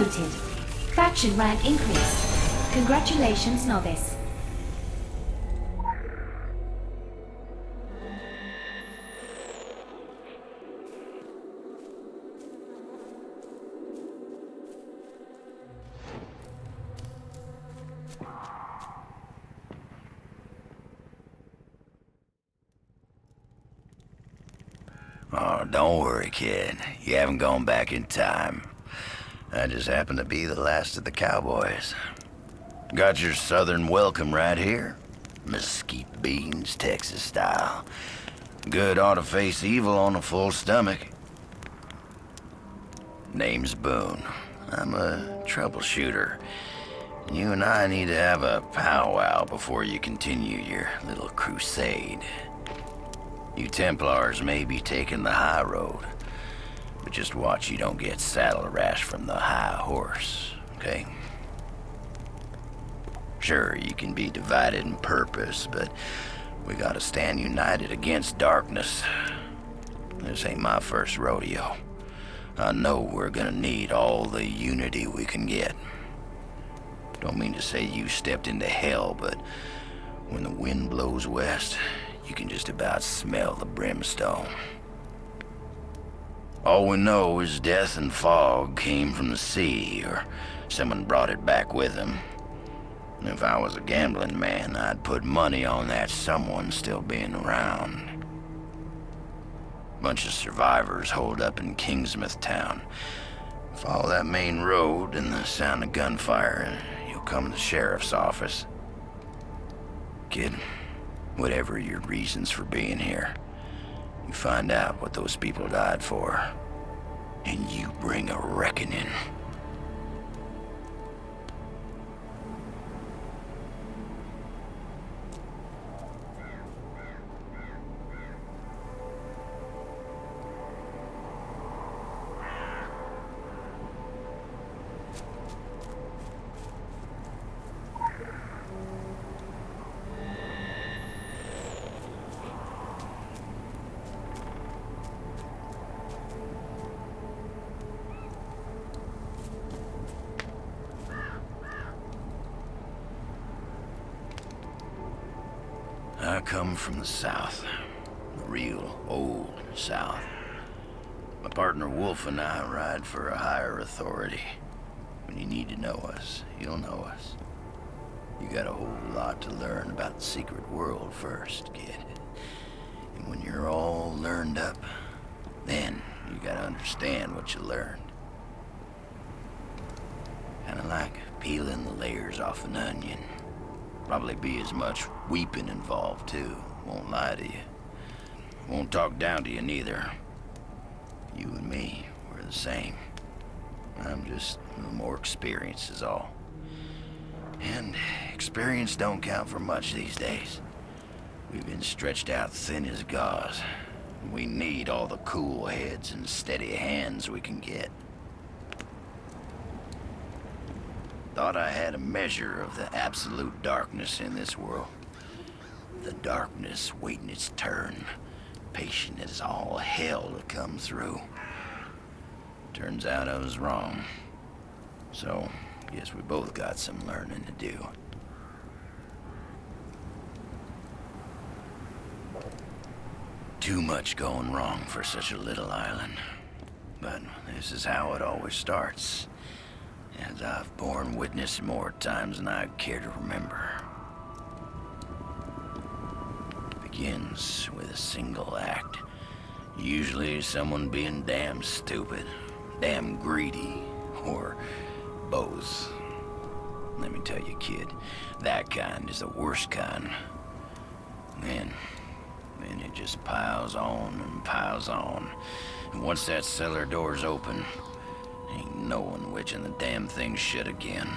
Noted. Faction rank increased. Congratulations, novice. Oh, don't worry, kid. You haven't gone back in time. I just happen to be the last of the cowboys. Got your southern welcome right here. Mesquite beans, Texas style. Good ought to face evil on a full stomach. Name's Boone. I'm a troubleshooter. You and I need to have a powwow before you continue your little crusade. You Templars may be taking the high road, but just watch you don't get saddle rash from the high horse, okay? Sure, you can be divided in purpose, but we gotta stand united against darkness. This ain't my first rodeo. I know we're gonna need all the unity we can get. Don't mean to say you stepped into hell, but when the wind blows west, you can just about smell the brimstone. All we know is death and fog came from the sea, or someone brought it back with them. And if I was a gambling man, I'd put money on that someone still being around. Bunch of survivors holed up in Kingsmouth Town. Follow that main road and the sound of gunfire, and you'll come to the sheriff's office. Kid, whatever your reasons for being here, you find out what those people died for, and you bring a reckoning. I come from the South, the real old South. My partner Wolf and I ride for a higher authority. When you need to know us, you'll know us. You got a whole lot to learn about the secret world first, kid. And when you're all learned up, then you gotta understand what you learned. Kinda like peeling the layers off an onion. Probably be as much weeping involved, too. Won't lie to you. Won't talk down to you, neither. You and me, we're the same. I'm just a little more experienced is all. And experience don't count for much these days. We've been stretched out thin as gauze. We need all the cool heads and steady hands we can get. Thought I had a measure of the absolute darkness in this world. The darkness waiting its turn, patient as all hell to come through. Turns out I was wrong. So, guess we both got some learning to do. Too much going wrong for such a little island. But this is how it always starts. As I've borne witness more times than I care to remember. It begins with a single act. Usually someone being damn stupid, damn greedy, or both. Let me tell you, kid, that kind is the worst kind. Then it just piles on and piles on. And once that cellar door's open, ain't no one witching the damn thing shut again.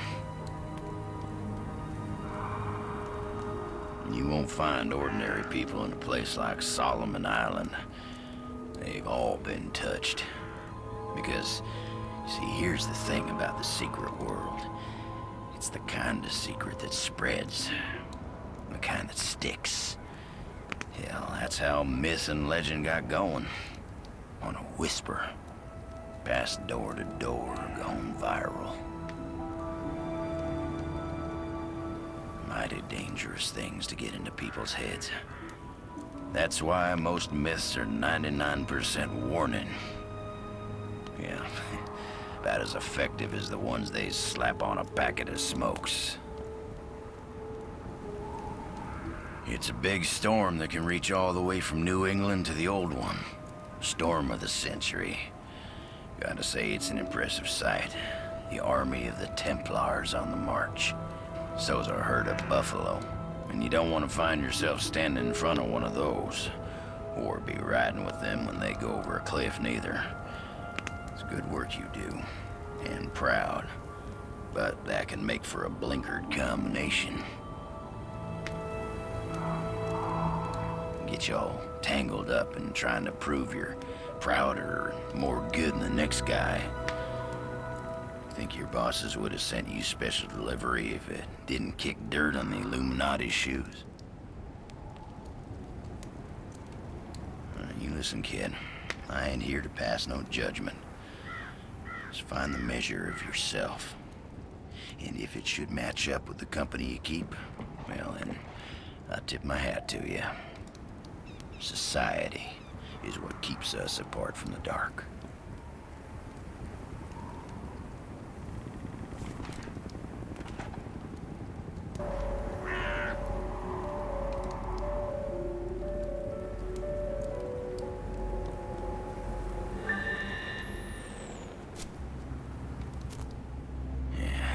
You won't find ordinary people in a place like Solomon Island. They've all been touched. Because, see, here's the thing about the secret world. It's the kind of secret that spreads. The kind that sticks. Hell, that's how myth and legend got going. On a whisper. Passed door to door, gone viral. Mighty dangerous things to get into people's heads. That's why most myths are 99% warning. Yeah, about as effective as the ones they slap on a packet of smokes. It's a big storm that can reach all the way from New England to the old one. Storm of the century. Gotta say, it's an impressive sight. The army of the Templars on the march. So's a herd of buffalo. And you don't want to find yourself standing in front of one of those. Or be riding with them when they go over a cliff, neither. It's good work you do. And proud. But that can make for a blinkered combination. Get you all tangled up in trying to prove you're prouder or more good than the next guy. Think your bosses would have sent you special delivery if it didn't kick dirt on the Illuminati's shoes? You listen, kid. I ain't here to pass no judgment. Just find the measure of yourself. And if it should match up with the company you keep, well then, I tip my hat to you. Society is what keeps us apart from the dark.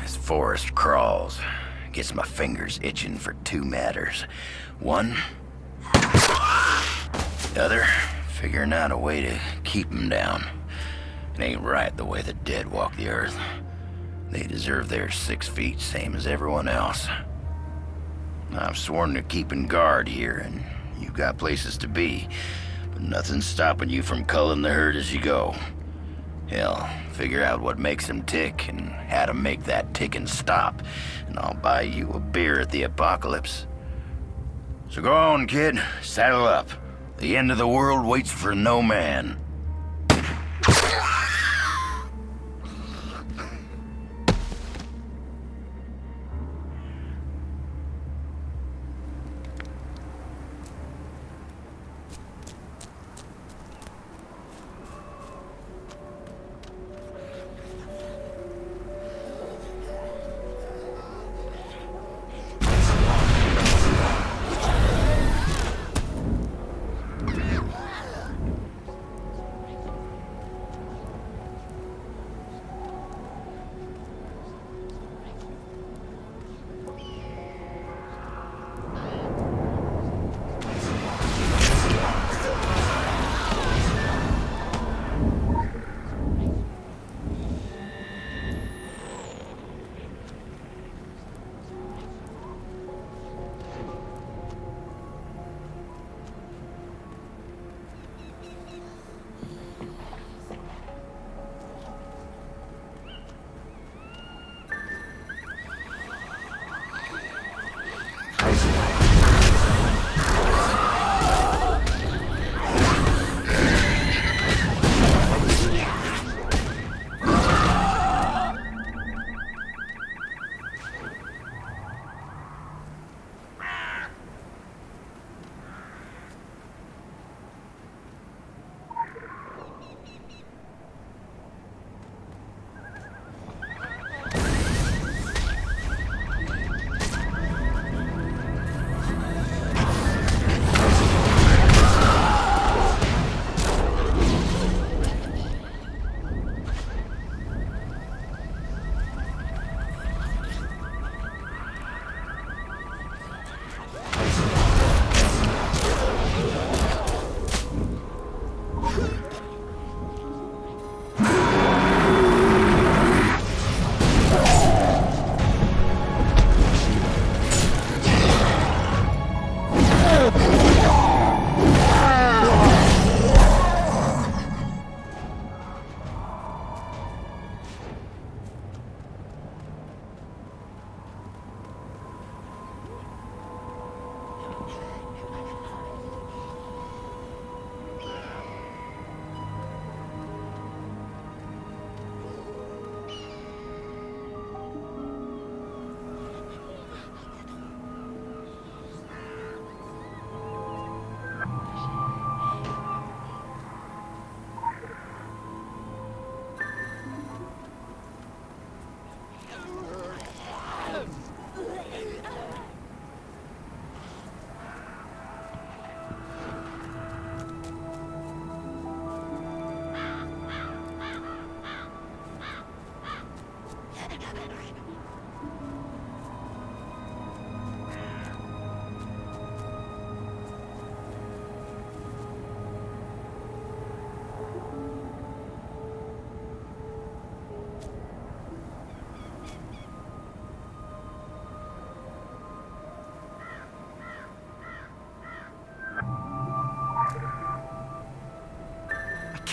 This forest crawls. Gets my fingers itching for two matters. One, the other, figuring out a way to keep them down. It ain't right the way the dead walk the earth. They deserve their 6 feet, same as everyone else. I've sworn to keeping guard here, and you've got places to be, but nothing's stopping you from culling the herd as you go. Hell, figure out what makes them tick and how to make that ticking stop, and I'll buy you a beer at the apocalypse. So go on, kid. Saddle up. The end of the world waits for no man.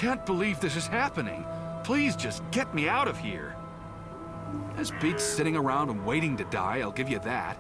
can't believe this is happening. Please just get me out of here. This beats sitting around and waiting to die, I'll give you that.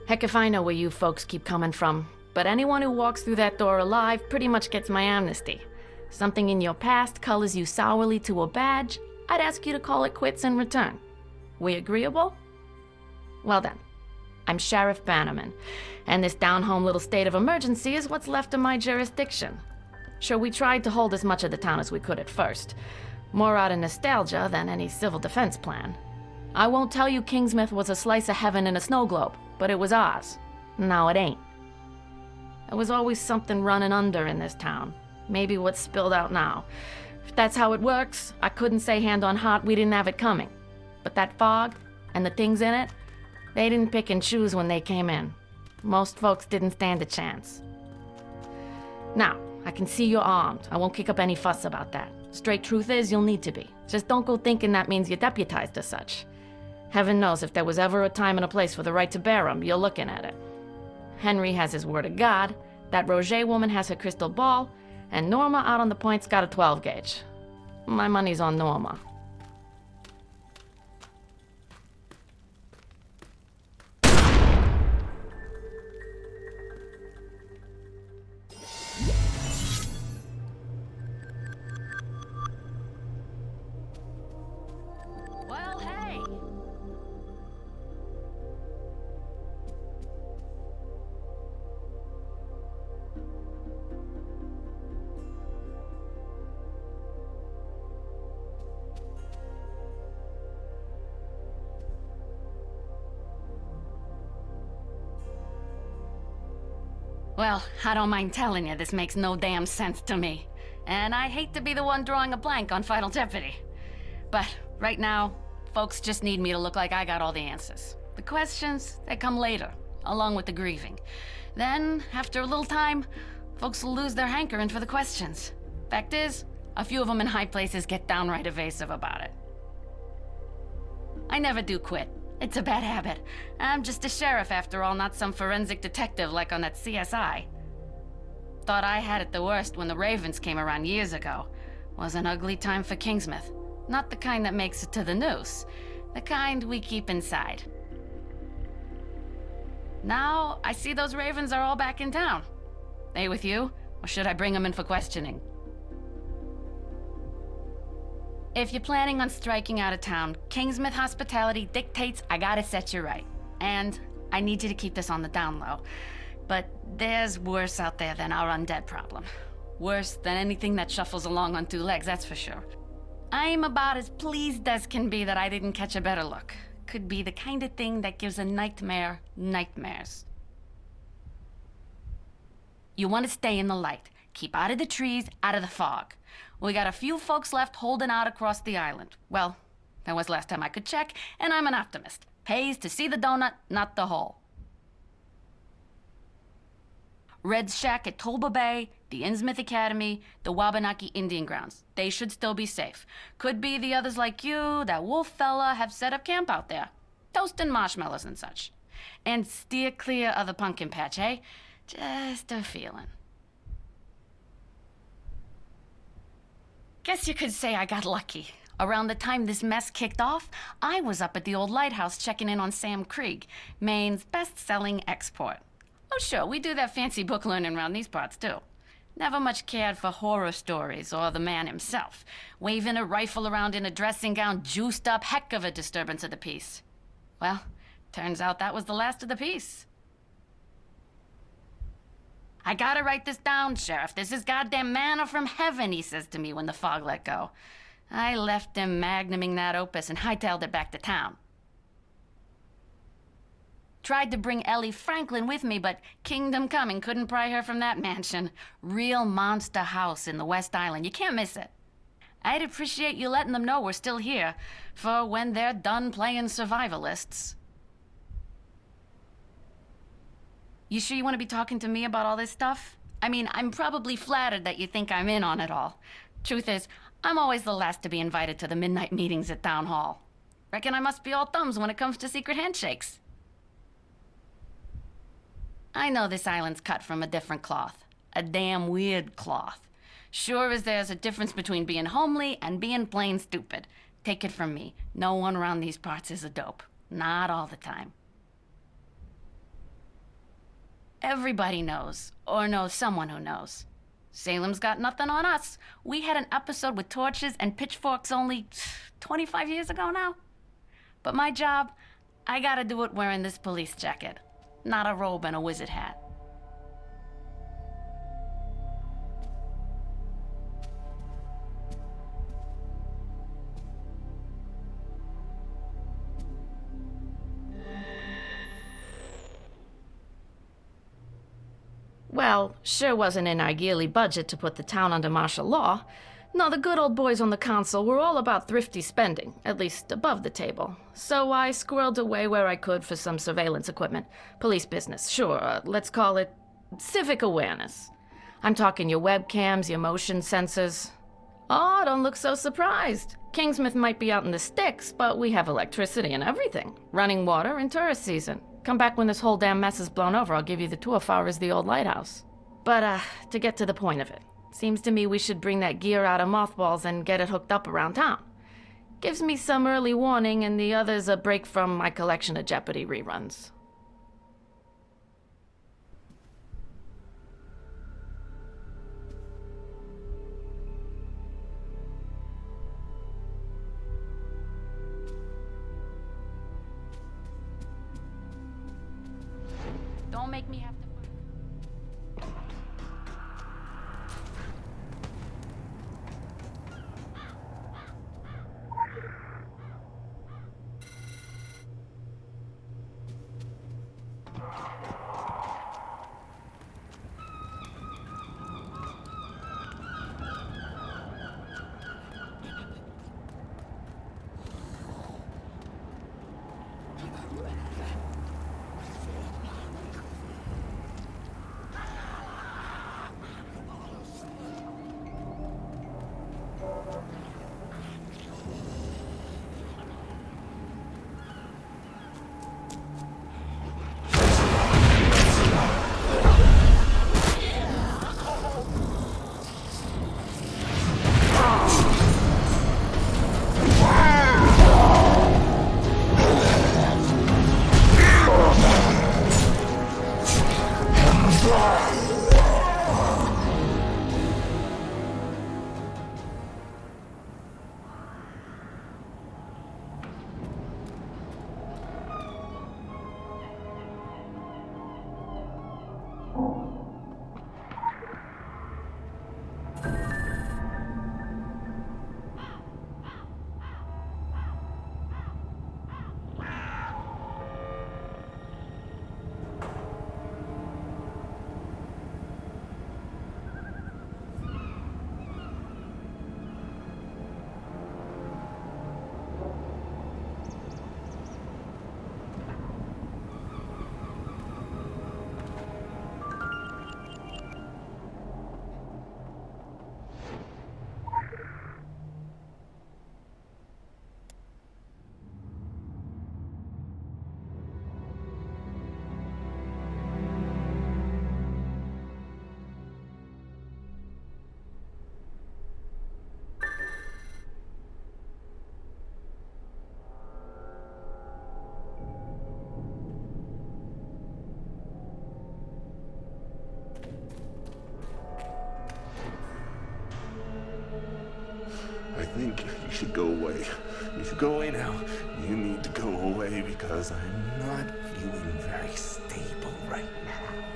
Heck if I know where you folks keep coming from, but anyone who walks through that door alive pretty much gets my amnesty. Something in your past colors you sourly to a badge, I'd ask you to call it quits in return. We agreeable? Well then, I'm Sheriff Bannerman, and this down-home little state of emergency is what's left of my jurisdiction. Sure, we tried to hold as much of the town as we could at first, more out of nostalgia than any civil defense plan. I won't tell you Kingsmouth was a slice of heaven in a snow globe, but it was ours. Now it ain't. There was always something running under in this town. Maybe what's spilled out now. If that's how it works, I couldn't say hand on heart we didn't have it coming. But that fog, and the things in it, they didn't pick and choose when they came in. Most folks didn't stand a chance. Now, I can see you're armed. I won't kick up any fuss about that. Straight truth is, you'll need to be. Just don't go thinking that means you're deputized as such. Heaven knows if there was ever a time and a place for the right to bear 'em, you're looking at it. Henry has his word of God, that Rogêt woman has her crystal ball, and Norma out on the point's got a 12 gauge. My money's on Norma. Well, I don't mind telling you, this makes no damn sense to me. And I hate to be the one drawing a blank on Final Jeopardy. But right now, folks just need me to look like I got all the answers. The questions, they come later, along with the grieving. Then, after a little time, folks will lose their hankering for the questions. Fact is, a few of them in high places get downright evasive about it. I never do quit. It's a bad habit. I'm just a sheriff after all, not some forensic detective like on that CSI. Thought I had it the worst when the Ravens came around years ago. Was an ugly time for Kingsmouth. Not the kind that makes it to the news. The kind we keep inside. Now, I see those Ravens are all back in town. They with you? Or should I bring them in for questioning? If you're planning on striking out of town, Kingsmouth hospitality dictates I gotta set you right. And I need you to keep this on the down low. But there's worse out there than our undead problem. Worse than anything that shuffles along on two legs, that's for sure. I'm about as pleased as can be that I didn't catch a better look. Could be the kind of thing that gives a nightmare nightmares. You want to stay in the light. Keep out of the trees, out of the fog. We got a few folks left holding out across the island. Well, that was last time I could check, and I'm an optimist. Pays to see the donut, not the hole. Red's Shack at Tolba Bay, the Innsmouth Academy, the Wabanaki Indian Grounds. They should still be safe. Could be the others like you, that wolf fella, have set up camp out there. Toasting marshmallows and such. And steer clear of the pumpkin patch, eh? Just a feeling. Guess you could say I got lucky. Around the time this mess kicked off, I was up at the old lighthouse checking in on Sam Krieg, Maine's best-selling export. Oh sure, we do that fancy book learning around these parts too. Never much cared for horror stories or the man himself. Waving a rifle around in a dressing gown, juiced up, heck of a disturbance of the peace. Well, turns out that was the last of the piece. I gotta write this down, Sheriff. This is goddamn manna from heaven, he says to me when the fog let go. I left him magnuming that opus and hightailed it back to town. Tried to bring Ellie Franklin with me, but Kingdom Coming couldn't pry her from that mansion. Real monster house in the West Island. You can't miss it. I'd appreciate you letting them know we're still here, for when they're done playing survivalists. You sure you want to be talking to me about all this stuff? I mean, I'm probably flattered that you think I'm in on it all. Truth is, I'm always the last to be invited to the midnight meetings at Town Hall. Reckon I must be all thumbs when it comes to secret handshakes. I know this island's cut from a different cloth. A damn weird cloth. Sure as there's a difference between being homely and being plain stupid. Take it from me, no one around these parts is a dope. Not all the time. Everybody knows, or knows someone who knows. Salem's got nothing on us. We had an episode with torches and pitchforks only 25 years ago now. But my job, I gotta do it wearing this police jacket, not a robe and a wizard hat. Well, sure wasn't in our yearly budget to put the town under martial law. No, the good old boys on the council were all about thrifty spending, at least above the table. So I squirreled away where I could for some surveillance equipment. Police business, sure, let's call it civic awareness. I'm talking your webcams, your motion sensors. Oh, don't look so surprised. Kingsmouth might be out in the sticks, but we have electricity and everything. Running water in tourist season. Come back when this whole damn mess is blown over. I'll give you the tour far as the old lighthouse. But, to get to the point of it. Seems to me we should bring that gear out of mothballs and get it hooked up around town. Gives me some early warning and the others a break from my collection of Jeopardy reruns. Don't make me have to... think you should go away. You should go away now. You need to go away because I'm not feeling very stable right now.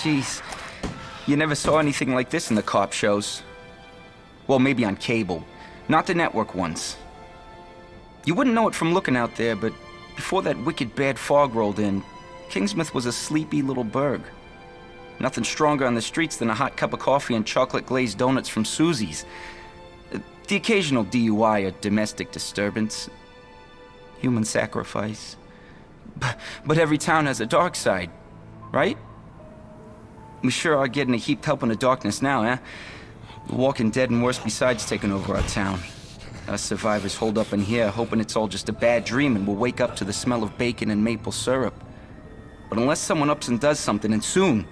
Jeez, you never saw anything like this in the cop shows. Well, maybe on cable, not the network ones. You wouldn't know it from looking out there, but before that wicked bad fog rolled in, Kingsmouth was a sleepy little burg. Nothing stronger on the streets than a hot cup of coffee and chocolate-glazed donuts from Susie's. The occasional DUI or domestic disturbance. Human sacrifice. But every town has a dark side, right? We sure are getting a heaped help in the darkness now, eh? The Walking Dead and worse besides taking over our town. Us survivors hold up in here, hoping it's all just a bad dream and we'll wake up to the smell of bacon and maple syrup. But unless someone ups and does something, and soon,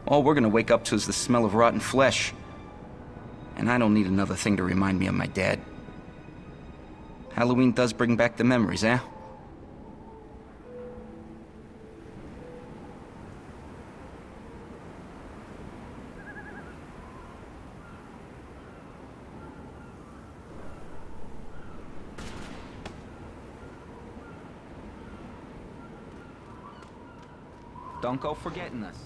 all we're gonna wake up to is the smell of rotten flesh. And I don't need another thing to remind me of my dad. Halloween does bring back the memories, eh? Don't go forgetting us.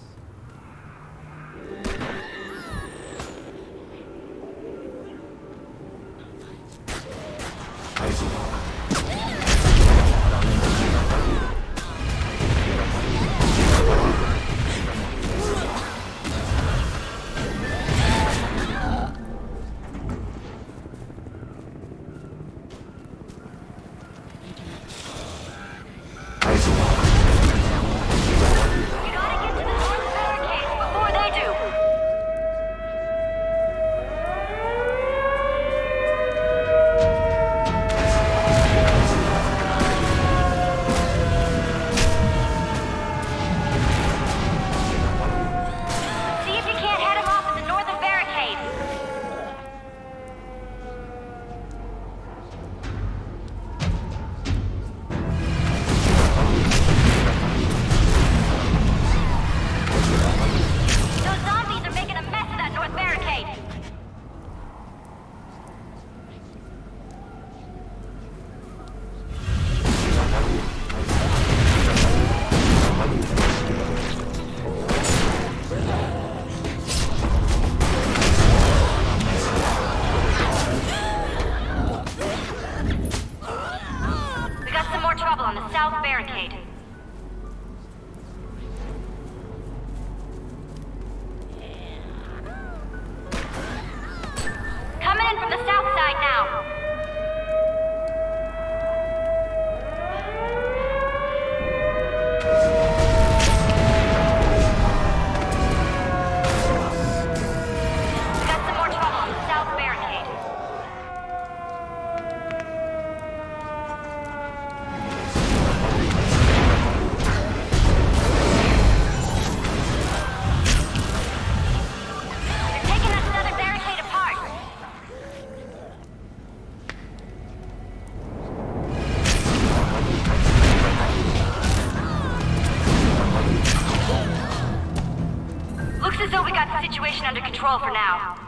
Under control for now.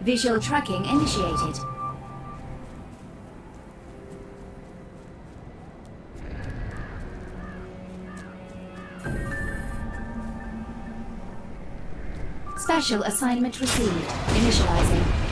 Visual tracking initiated. Special assignment received. Initializing.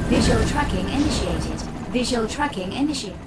Visual tracking initiated. Visual tracking initiated.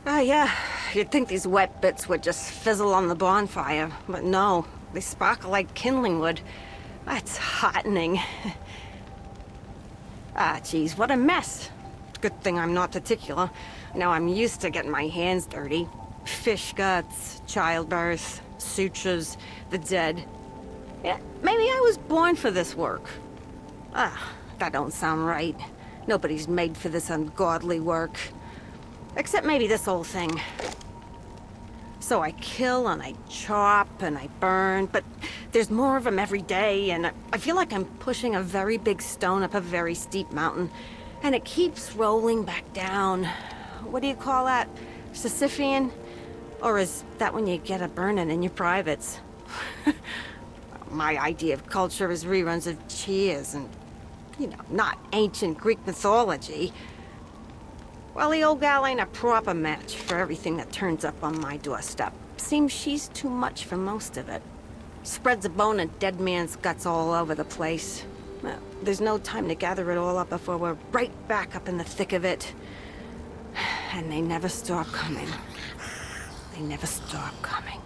Oh, yeah. You'd think these wet bits would just fizzle on the bonfire, but no. They sparkle like kindling wood. That's heartening. Ah, geez, what a mess. Good thing I'm not particular. Now I'm used to getting my hands dirty. Fish guts, childbirth, sutures, the dead. Yeah, maybe I was born for this work. Ah, that don't sound right. Nobody's made for this ungodly work. Except maybe this old thing. So I kill and I chop and I burn, but there's more of them every day, and I feel like I'm pushing a very big stone up a very steep mountain, and it keeps rolling back down. What do you call that? Sisyphean? Or is that when you get a burning in your privates? My idea of culture is reruns of Cheers and, you know, not ancient Greek mythology. Well, the old gal ain't a proper match for everything that turns up on my doorstep. Seems she's too much for most of it. Spreads a bone of dead man's guts all over the place. Well, there's no time to gather it all up before we're right back up in the thick of it. And they never stop coming. They never stop coming.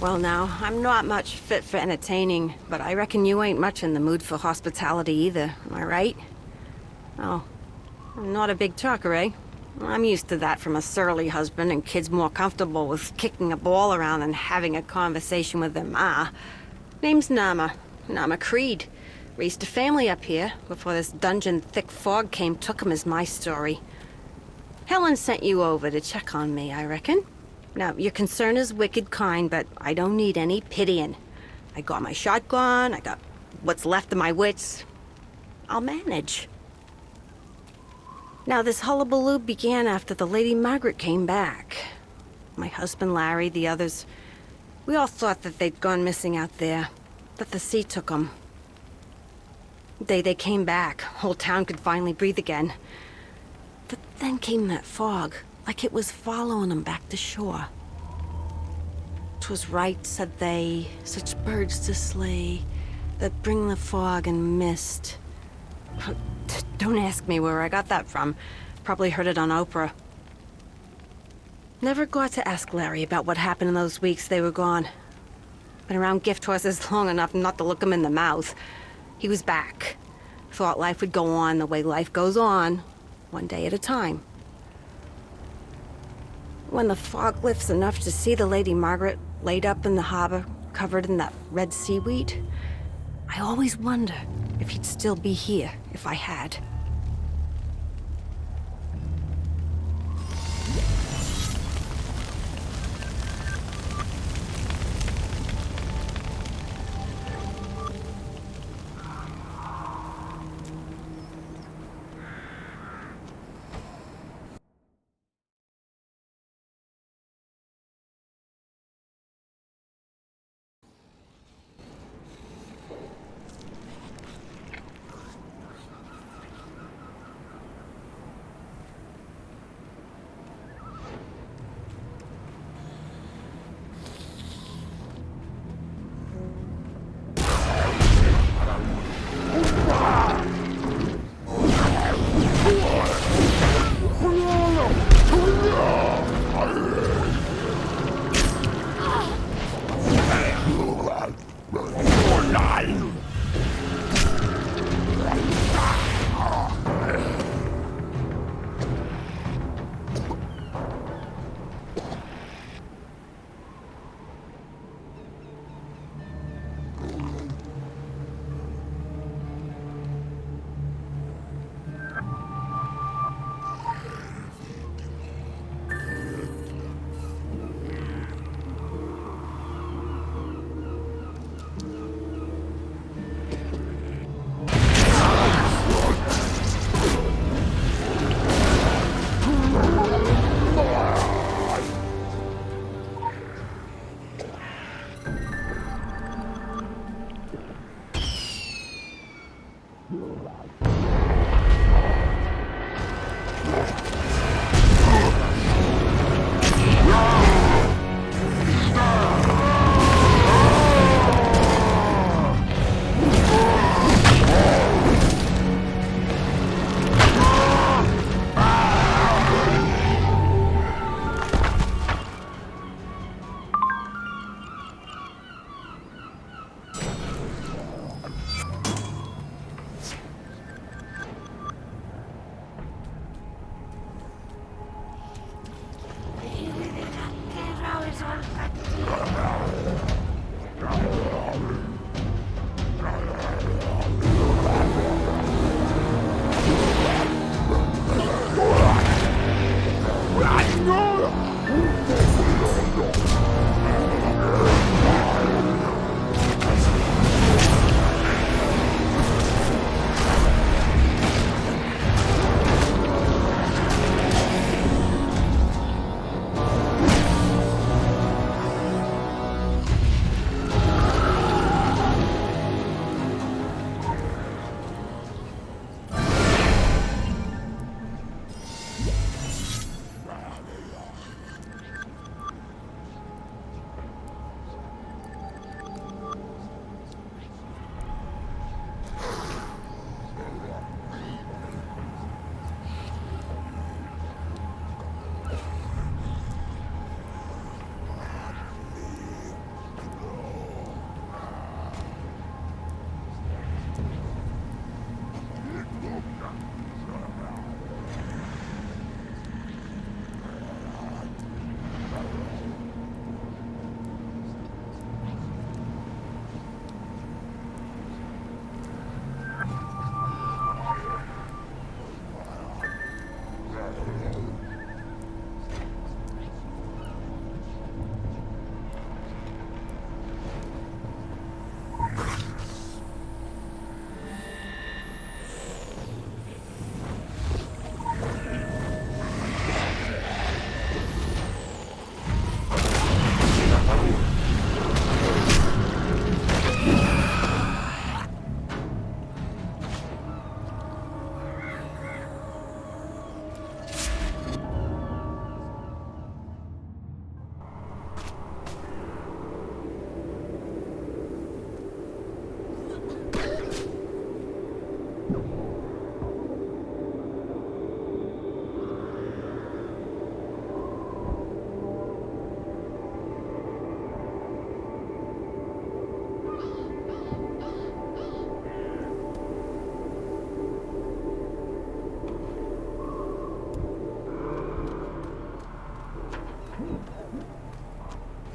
Well now, I'm not much fit for entertaining, but I reckon you ain't much in the mood for hospitality either, am I right? Oh, I'm not a big talker, eh? I'm used to that from a surly husband and kids more comfortable with kicking a ball around than having a conversation with their ma. Name's Norma Creed. Raised a family up here before this dungeon thick fog came took 'em is my story. Helen sent you over to check on me, I reckon. Now, your concern is wicked kind, but I don't need any pitying. I got my shotgun, I got what's left of my wits. I'll manage. Now, this hullabaloo began after the Lady Margaret came back. My husband Larry, the others, we all thought that they'd gone missing out there, that the sea took 'em. They came back. Whole town could finally breathe again. But then came that fog, like it was following them back to shore. 'Twas right, said they, such birds to slay, that bring the fog and mist. Don't ask me where I got that from. Probably heard it on Oprah. Never got to ask Larry about what happened in those weeks they were gone. Been around gift horses long enough not to look him in the mouth. He was back. Thought life would go on the way life goes on, one day at a time. When the fog lifts enough to see the Lady Margaret laid up in the harbor, covered in that red seaweed, I always wonder if he'd still be here if I had.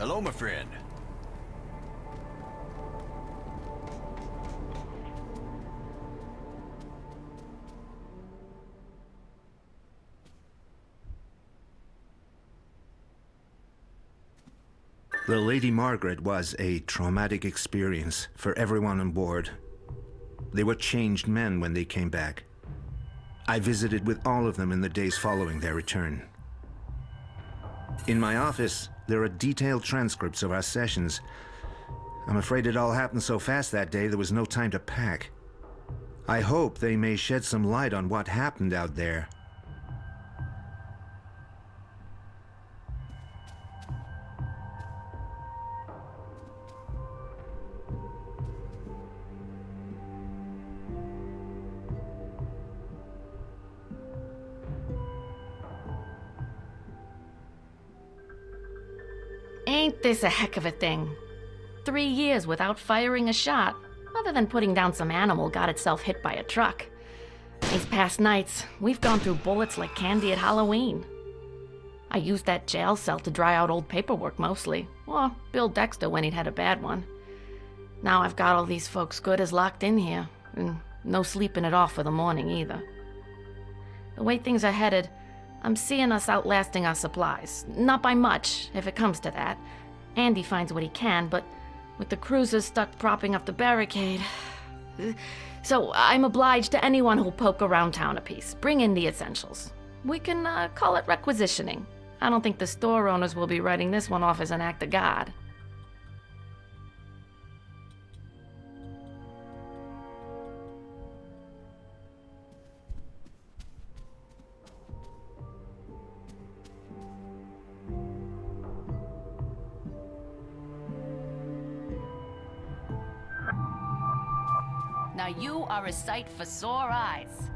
Hello, my friend. The Lady Margaret was a traumatic experience for everyone on board. They were changed men when they came back. I visited with all of them in the days following their return. In my office, there are detailed transcripts of our sessions. I'm afraid it all happened so fast that day there was no time to pack. I hope they may shed some light on what happened out there. Ain't this a heck of a thing? 3 years without firing a shot, other than putting down some animal got itself hit by a truck. These past nights, we've gone through bullets like candy at Halloween. I used that jail cell to dry out old paperwork mostly, or Bill Dexter when he'd had a bad one. Now I've got all these folks good as locked in here, and no sleeping it off for the morning either. The way things are headed, I'm seeing us outlasting our supplies. Not by much, if it comes to that. Andy finds what he can, but with the cruisers stuck propping up the barricade... So I'm obliged to anyone who'll poke around town a piece. Bring in the essentials. We can call it requisitioning. I don't think the store owners will be writing this one off as an act of God. Now you are a sight for sore eyes.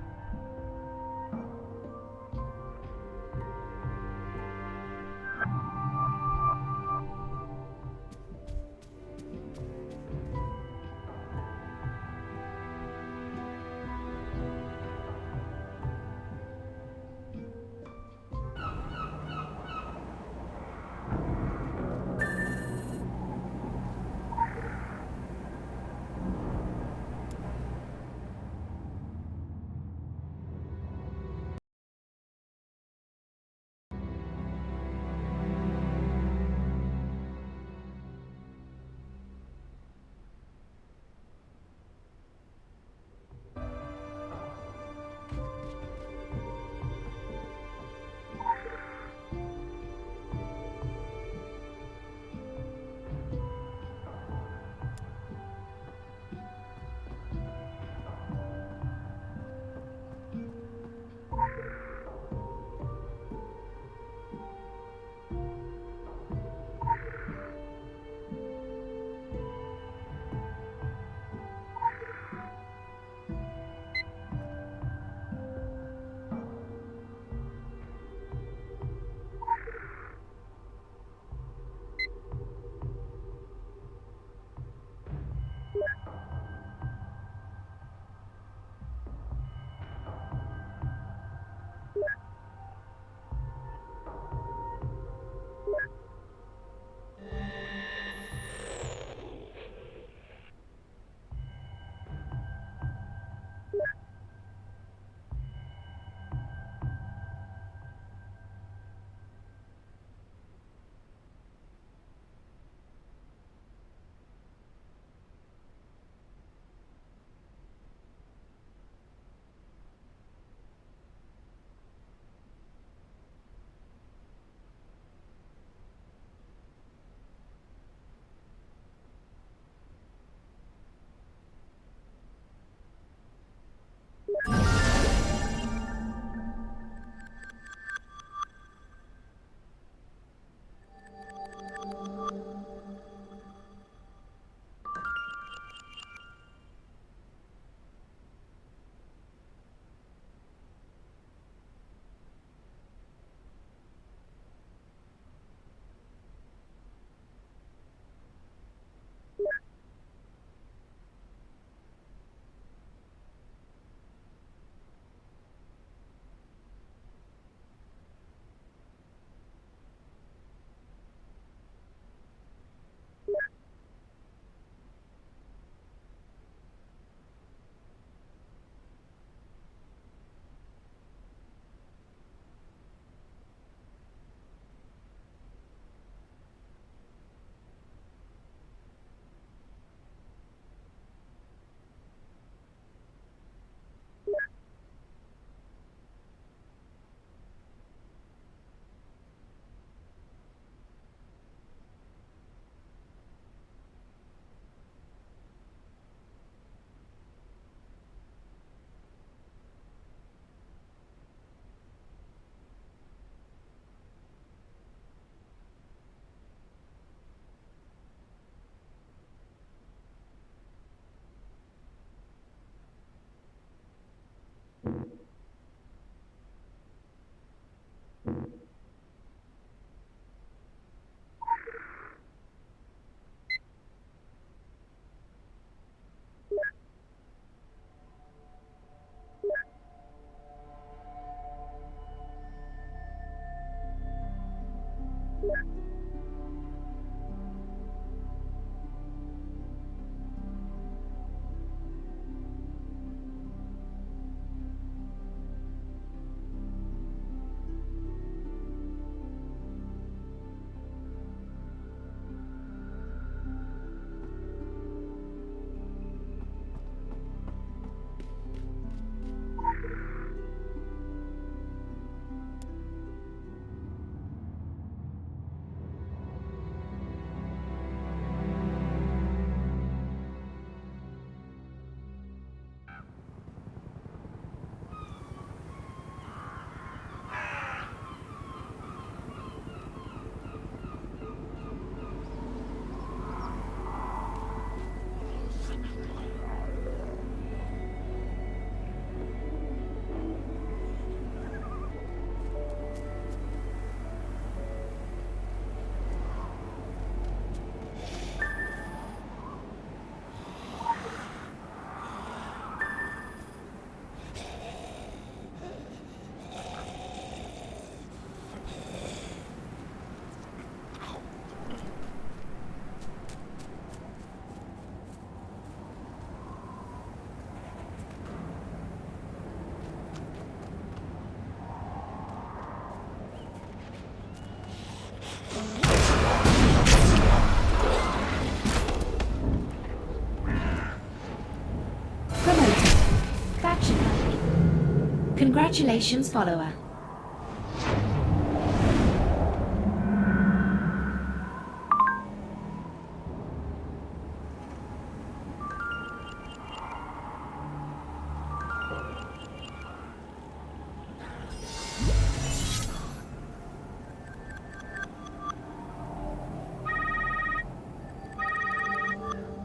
Congratulations, follower.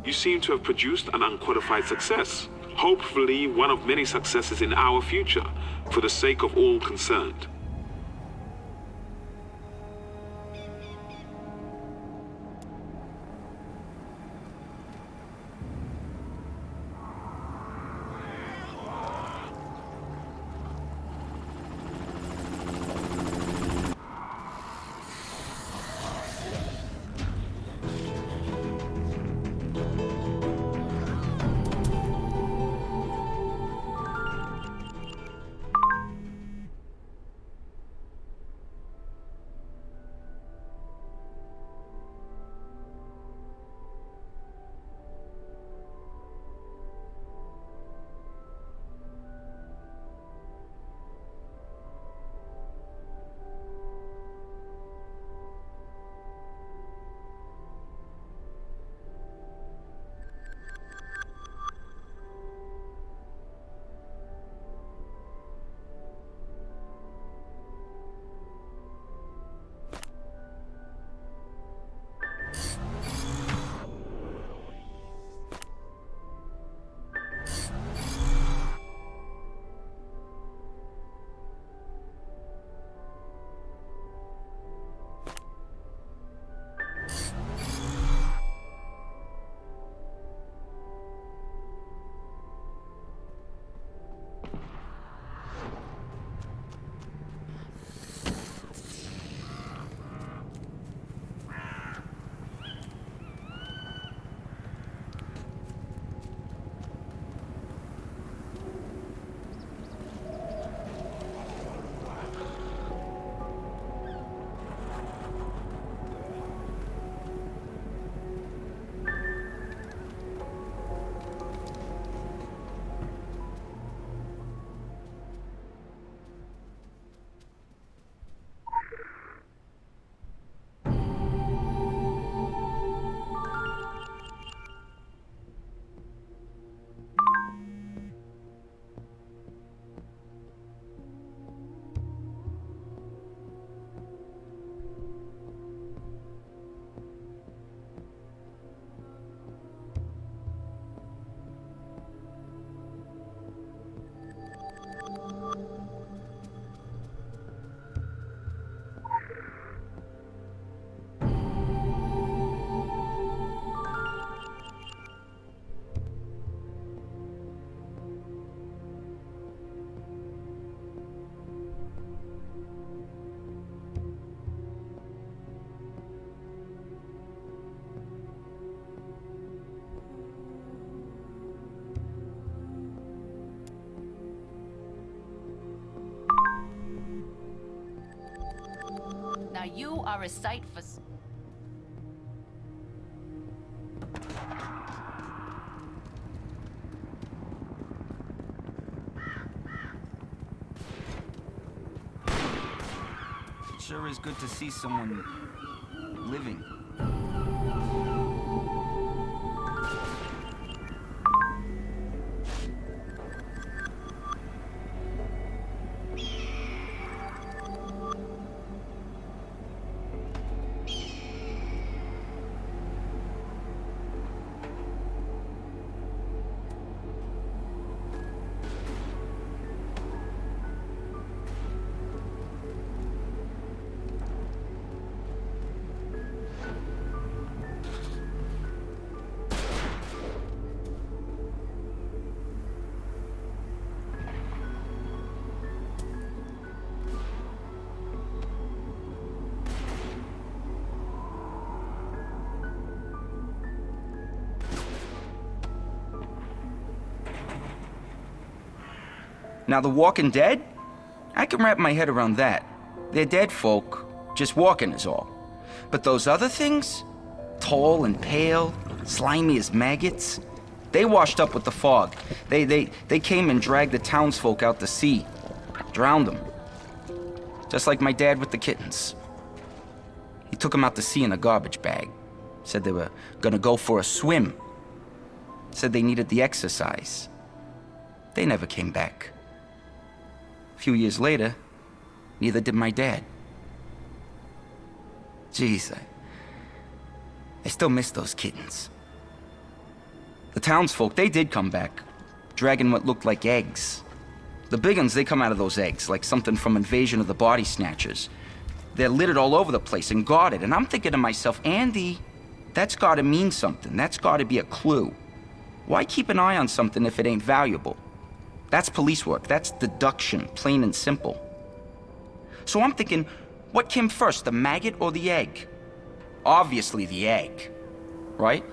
You seem to have produced an unqualified success. Hopefully one of many successes in our future, for the sake of all concerned. you are a sight for... It sure is good to see someone living. Now, the walking dead? I can wrap my head around that. They're dead folk, just walking is all. But those other things? Tall and pale, slimy as maggots? They washed up with the fog. They came and dragged the townsfolk out to sea. Drowned them. Just like my dad with the kittens. He took them out to sea in a garbage bag. Said they were gonna go for a swim. Said they needed the exercise. They never came back. A few years later, neither did my dad. Jeez, I still miss those kittens. The townsfolk, they did come back, dragging what looked like eggs. The big uns, they come out of those eggs, like something from Invasion of the Body Snatchers. They're littered all over the place and guarded, and I'm thinking to myself, Andy, that's gotta mean something. That's gotta be a clue. Why keep an eye on something if it ain't valuable? That's police work. That's deduction, plain and simple. So I'm thinking, what came first, the maggot or the egg? Obviously the egg, right?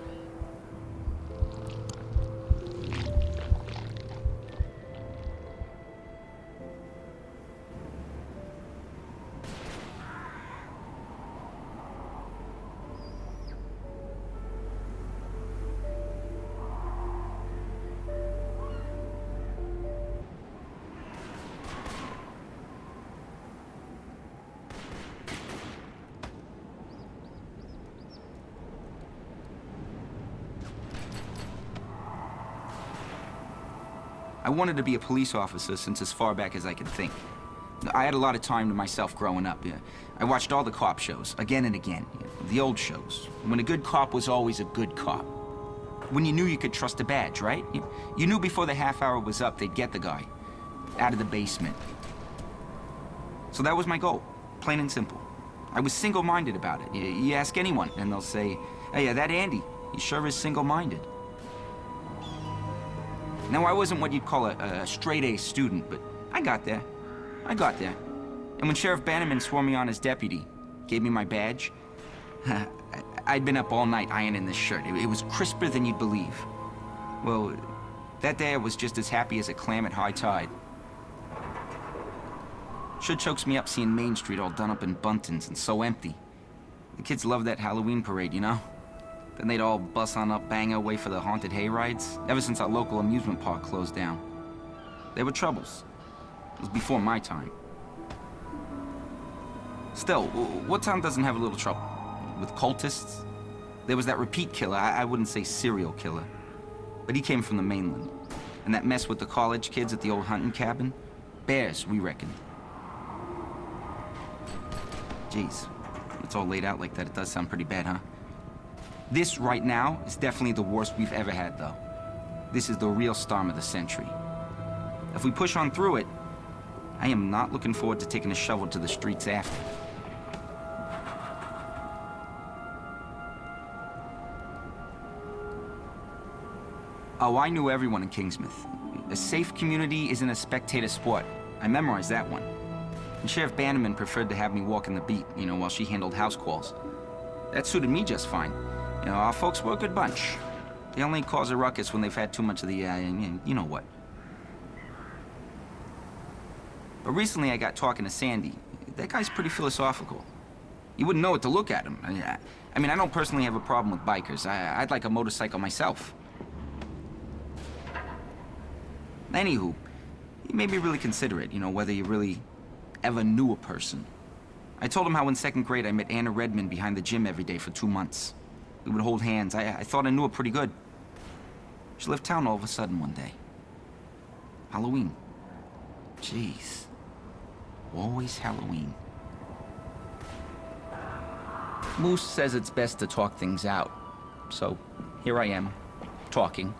I wanted to be a police officer since as far back as I could think. I had a lot of time to myself growing up. I watched all the cop shows, again and again. The old shows. When a good cop was always a good cop. When you knew you could trust a badge, right? You knew before the half hour was up, they'd get the guy. Out of the basement. So that was my goal, plain and simple. I was single-minded about it. You ask anyone, and they'll say, hey, yeah, that Andy, he sure is single-minded. Now, I wasn't what you'd call a straight-A student, but I got there. I got there. And when Sheriff Bannerman swore me on as deputy, gave me my badge, I'd been up all night ironing this shirt. It was crisper than you'd believe. Well, that day I was just as happy as a clam at high tide. Sure chokes me up seeing Main Street all done up in buntings and so empty. The kids love that Halloween parade, you know? Then they'd all bus on up Bangor way for the haunted hay rides, ever since our local amusement park closed down. There were troubles. It was before my time. Still, what town doesn't have a little trouble? With cultists? There was that repeat killer, I wouldn't say serial killer, but he came from the mainland. And that mess with the college kids at the old hunting cabin? Bears, we reckoned. Jeez, it's all laid out like that. It does sound pretty bad, huh? This, right now, is definitely the worst we've ever had, though. This is the real storm of the century. If we push on through it, I am not looking forward to taking a shovel to the streets after. Oh, I knew everyone in Kingsmouth. A safe community isn't a spectator sport. I memorized that one. And Sheriff Bannerman preferred to have me walk in the beat, you know, while she handled house calls. That suited me just fine. You know, our folks were a good bunch. They only cause a ruckus when they've had too much of the, you know what. But recently I got talking to Sandy. That guy's pretty philosophical. You wouldn't know what to look at him. I mean, I don't personally have a problem with bikers. I'd like a motorcycle myself. Anywho, you made me really consider it, you know, whether you really ever knew a person. I told him how in 2nd grade I met Anna Redmond behind the gym every day for 2 months. We would hold hands. I thought I knew her pretty good. She left town all of a sudden one day. Halloween. Jeez. Always Halloween. Moose says it's best to talk things out. So, here I am, talking.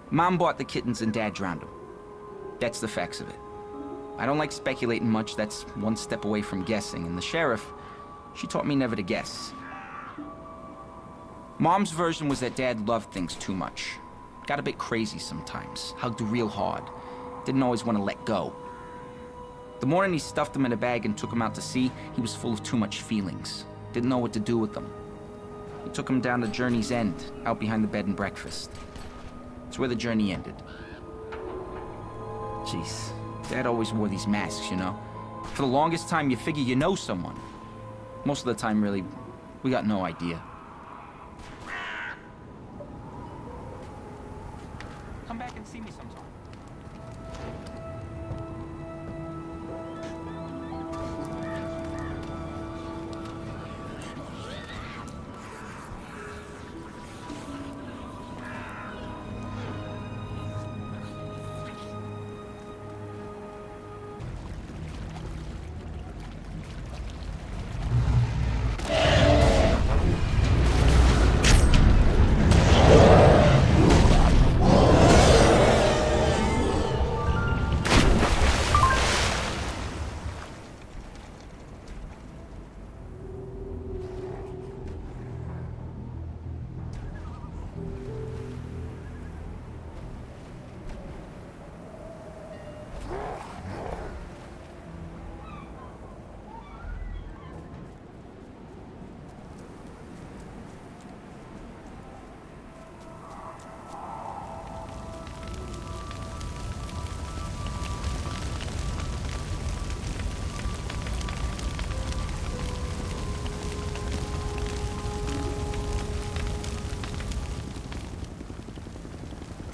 Mom bought the kittens and Dad drowned them. That's the facts of it. I don't like speculating much, that's one step away from guessing, and the sheriff, she taught me never to guess. Mom's version was that Dad loved things too much. Got a bit crazy sometimes, hugged real hard. Didn't always want to let go. The morning he stuffed them in a bag and took them out to sea, he was full of too much feelings. Didn't know what to do with them. He took them down to Journey's End, out behind the bed and breakfast. It's where the journey ended. Jeez, Dad always wore these masks, you know? For the longest time, you figure you know someone. Most of the time, really, we got no idea. Come back and see me sometime.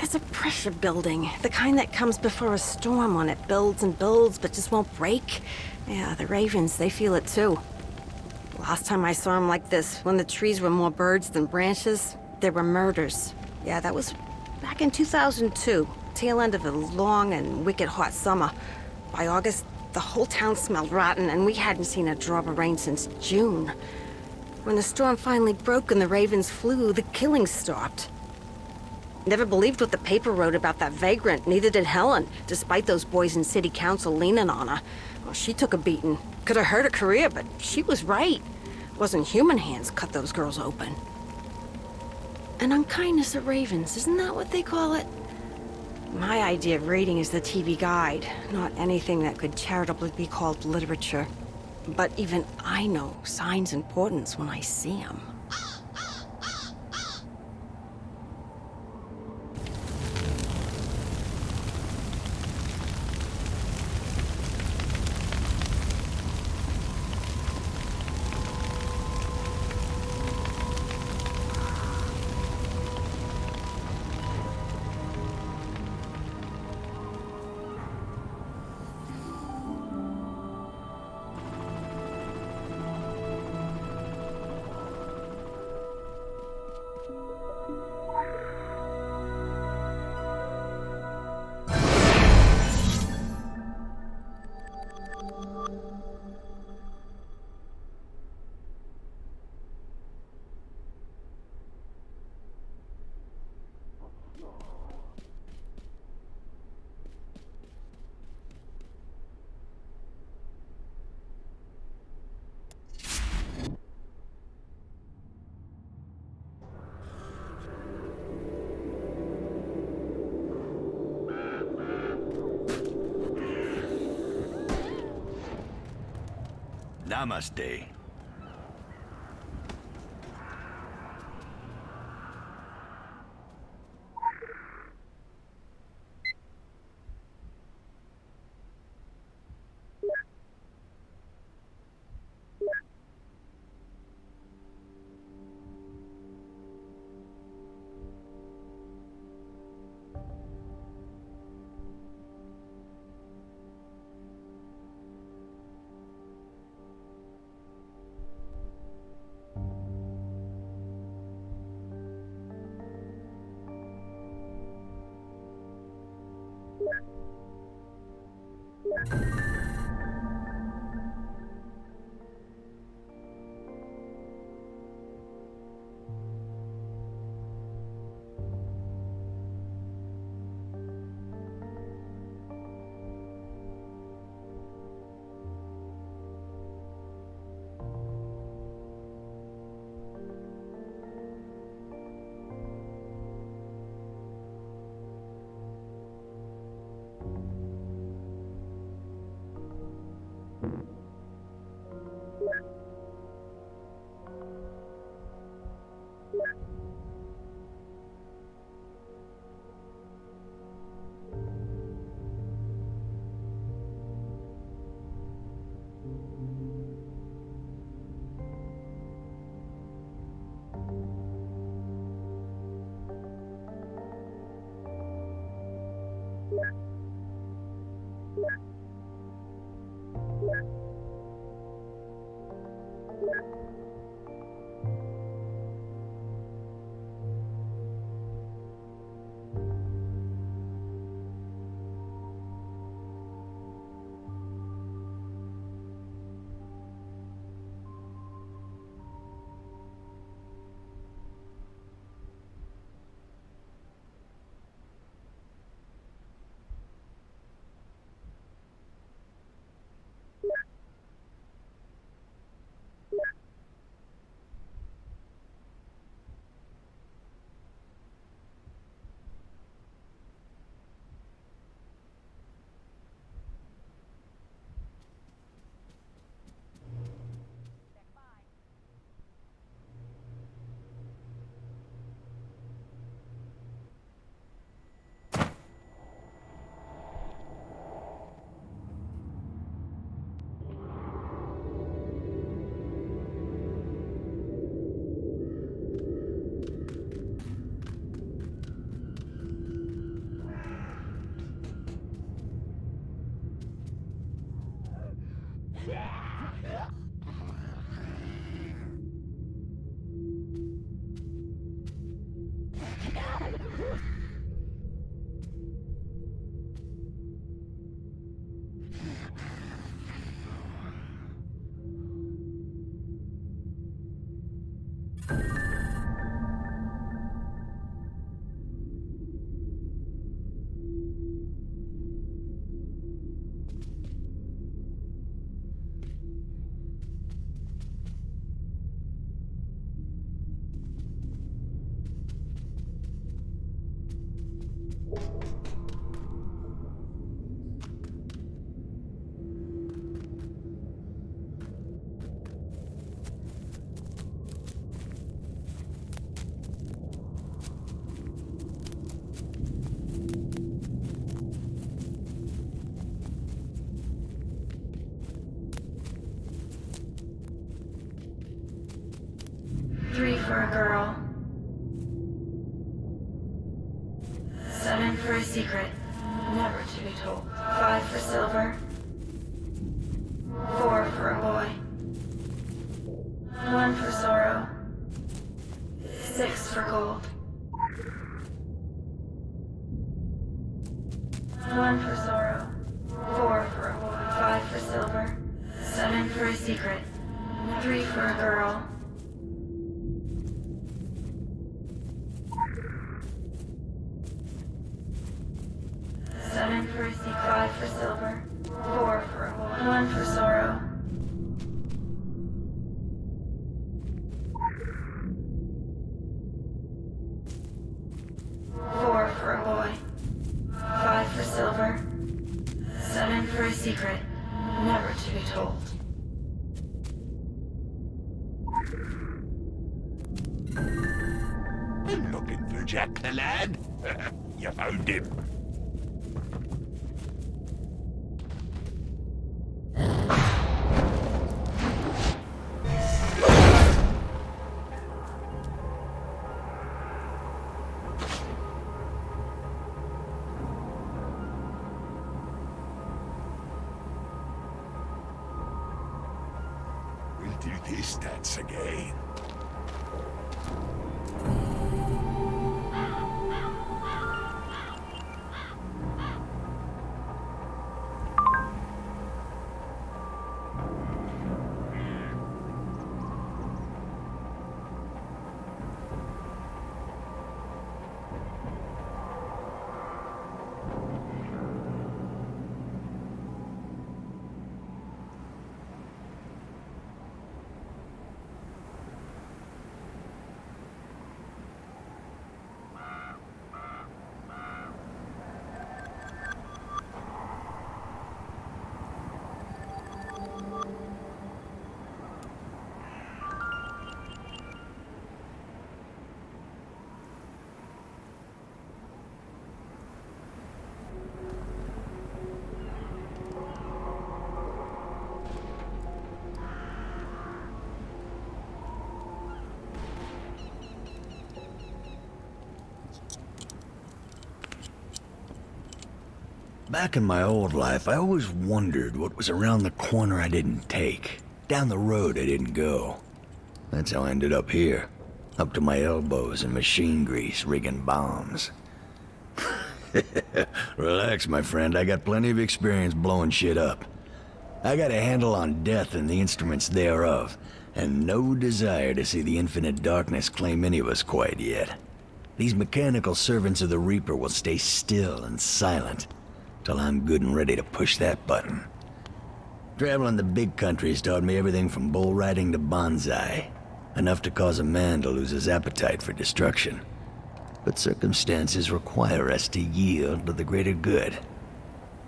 It's a pressure building, the kind that comes before a storm when it builds and builds but just won't break. Yeah, the ravens, they feel it too. Last time I saw them like this, when the trees were more birds than branches, there were murders. Yeah, that was back in 2002, tail end of a long and wicked hot summer. By August, the whole town smelled rotten and we hadn't seen a drop of rain since June. When the storm finally broke and the ravens flew, the killings stopped. Never believed what the paper wrote about that vagrant, neither did Helen, despite those boys in city council leaning on her. Well, she took a beating. Could have hurt her career, but she was right. Wasn't human hands cut those girls open. An unkindness of ravens, isn't that what they call it? My idea of reading is the TV guide, not anything that could charitably be called literature. But even I know signs and portents when I see them. Namaste. 3 for a girl. 7 for a secret, never to be told. 5 for silver. 4 for a boy. 1 for sorrow. 6 for gold. 1 for sorrow. 4 for a boy. 5 for silver. 7 for a secret. 3 for a girl. 7 for a secret. 5 for silver. 4 for a boy. 1 for sorrow. 4 for a boy. 5 for silver. 7 for a secret, never to be told. I'm looking for Jack the lad. You found him. We'll do this dance again. Back in my old life, I always wondered what was around the corner I didn't take, down the road I didn't go. That's how I ended up here. Up to my elbows in machine grease, rigging bombs. Relax, my friend. I got plenty of experience blowing shit up. I got a handle on death and the instruments thereof, and no desire to see the infinite darkness claim any of us quite yet. These mechanical servants of the Reaper will stay still and silent till I'm good and ready to push that button. Traveling the big country's taught me everything from bull riding to bonsai. Enough to cause a man to lose his appetite for destruction. But circumstances require us to yield to the greater good.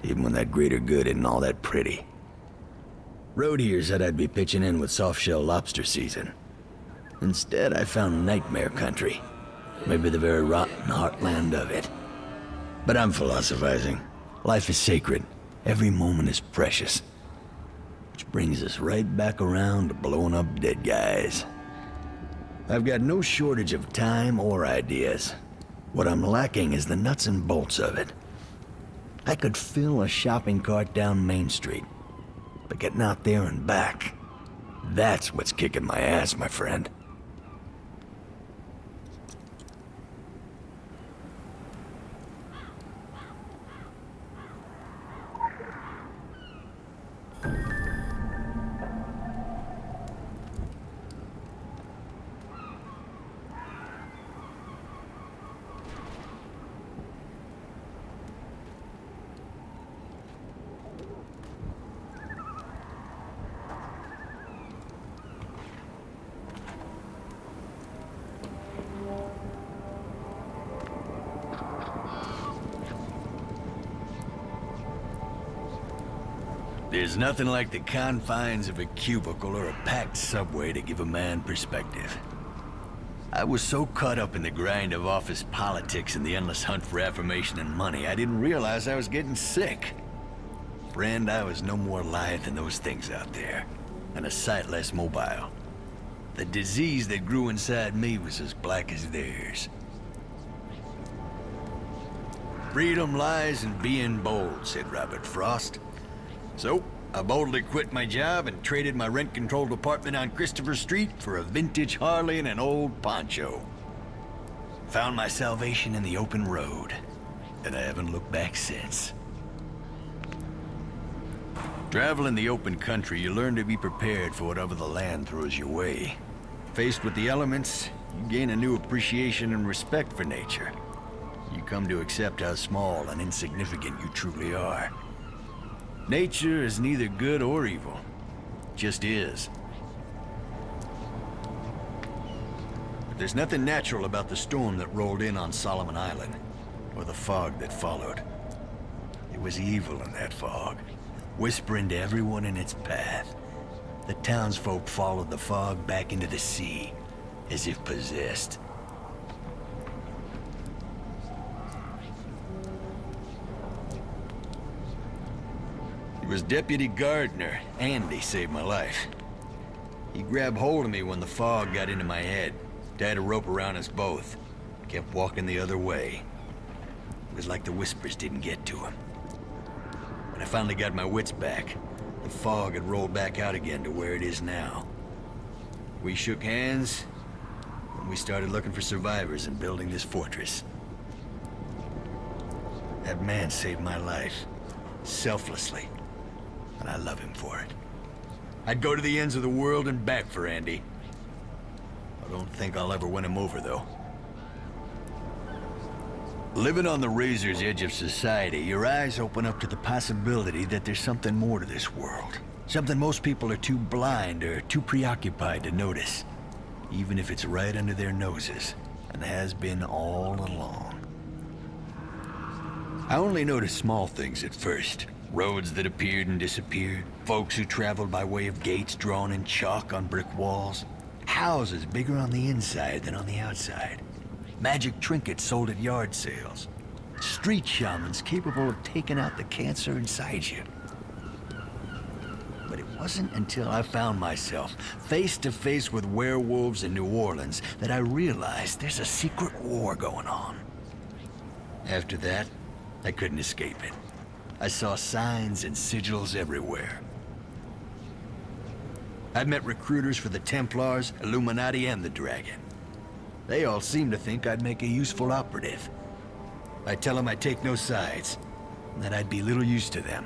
Even when that greater good isn't all that pretty. Road here said I'd be pitching in with soft-shell lobster season. Instead, I found nightmare country. Maybe the very rotten heartland of it. But I'm philosophizing. Life is sacred. Every moment is precious. Which brings us right back around to blowing up dead guys. I've got no shortage of time or ideas. What I'm lacking is the nuts and bolts of it. I could fill a shopping cart down Main Street, but getting out there and back, that's what's kicking my ass, my friend. There's nothing like the confines of a cubicle or a packed subway to give a man perspective. I was so caught up in the grind of office politics and the endless hunt for affirmation and money, I didn't realize I was getting sick. Friend, I was no more lithe than those things out there, and a sight less mobile. The disease that grew inside me was as black as theirs. Freedom lies in being bold, said Robert Frost. So, I boldly quit my job and traded my rent-controlled apartment on Christopher Street for a vintage Harley and an old poncho. Found my salvation in the open road, and I haven't looked back since. Traveling the open country, you learn to be prepared for whatever the land throws your way. Faced with the elements, you gain a new appreciation and respect for nature. You come to accept how small and insignificant you truly are. Nature is neither good or evil, it just is. But there's nothing natural about the storm that rolled in on Solomon Island, or the fog that followed. It was evil in that fog, whispering to everyone in its path. The townsfolk followed the fog back into the sea, as if possessed. It was Deputy Gardner, Andy, saved my life. He grabbed hold of me when the fog got into my head, tied a rope around us both, kept walking the other way. It was like the whispers didn't get to him. When I finally got my wits back, the fog had rolled back out again to where it is now. We shook hands, and we started looking for survivors and building this fortress. That man saved my life, selflessly. And I love him for it. I'd go to the ends of the world and back for Andy. I don't think I'll ever win him over, though. Living on the razor's edge of society, your eyes open up to the possibility that there's something more to this world. Something most people are too blind or too preoccupied to notice. Even if it's right under their noses, and has been all along. I only noticed small things at first. Roads that appeared and disappeared, folks who traveled by way of gates drawn in chalk on brick walls, houses bigger on the inside than on the outside, magic trinkets sold at yard sales, street shamans capable of taking out the cancer inside you. But it wasn't until I found myself face to face with werewolves in New Orleans that I realized there's a secret war going on. After that, I couldn't escape it. I saw signs and sigils everywhere. I've met recruiters for the Templars, Illuminati, and the Dragon. They all seem to think I'd make a useful operative. I tell them I take no sides, and that I'd be little use to them.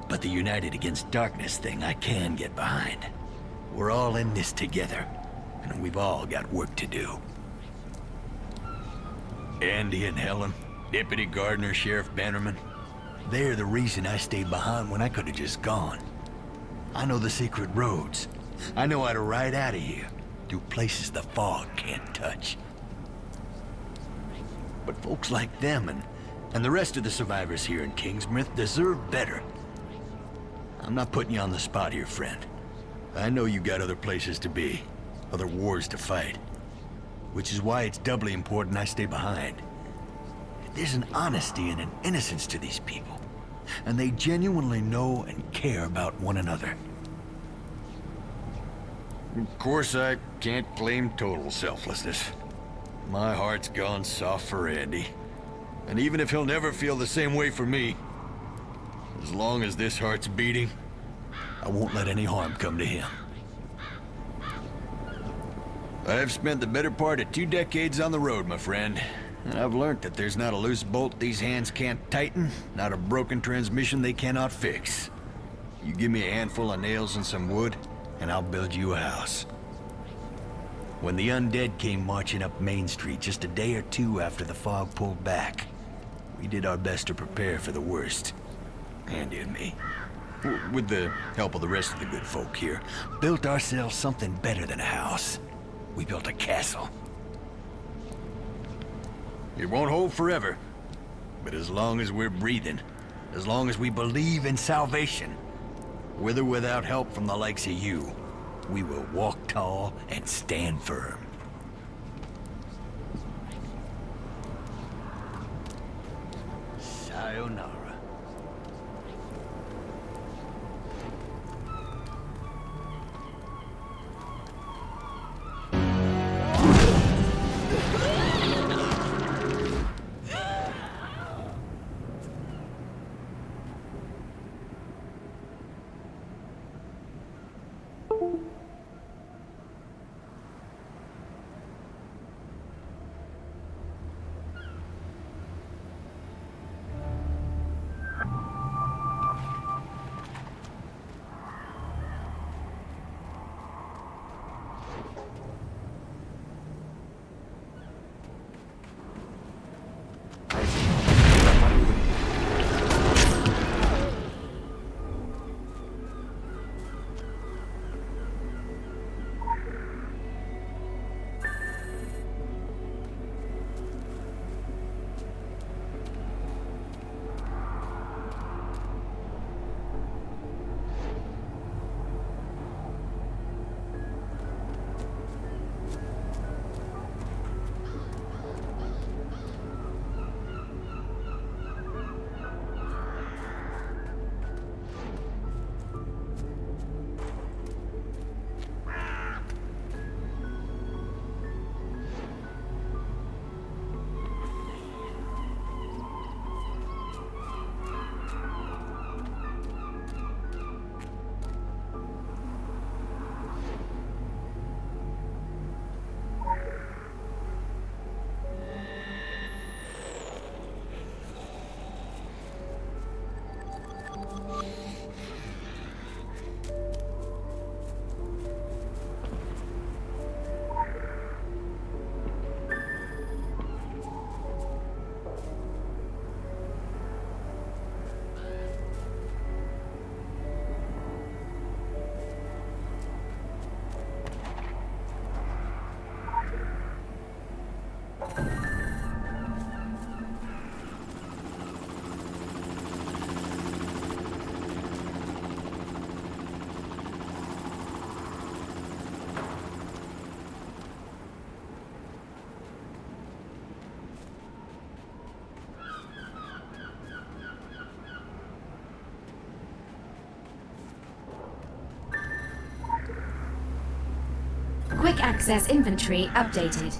But the United Against Darkness thing I can get behind. We're all in this together, and we've all got work to do. Andy and Helen, Deputy Gardner, Sheriff Bannerman, they're the reason I stayed behind when I could have just gone. I know the secret roads. I know how to ride out of here, through places the fog can't touch. But folks like them and the rest of the survivors here in Kingsmouth deserve better. I'm not putting you on the spot here, friend. I know you got other places to be, other wars to fight. Which is why it's doubly important I stay behind. There's an honesty and an innocence to these people, and they genuinely know and care about one another. Of course, I can't claim total selflessness. My heart's gone soft for Andy, and even if he'll never feel the same way for me, as long as this heart's beating, I won't let any harm come to him. I've spent the better part of 2 decades on the road, my friend. And I've learned that there's not a loose bolt these hands can't tighten, not a broken transmission they cannot fix. You give me a handful of nails and some wood, and I'll build you a house. When the undead came marching up Main Street just a day or 2 after the fog pulled back, we did our best to prepare for the worst. Andy and me, with the help of the rest of the good folk here, built ourselves something better than a house. We built a castle. It won't hold forever, but as long as we're breathing, as long as we believe in salvation, with or without help from the likes of you, we will walk tall and stand firm. Sayonara. Quick access inventory updated.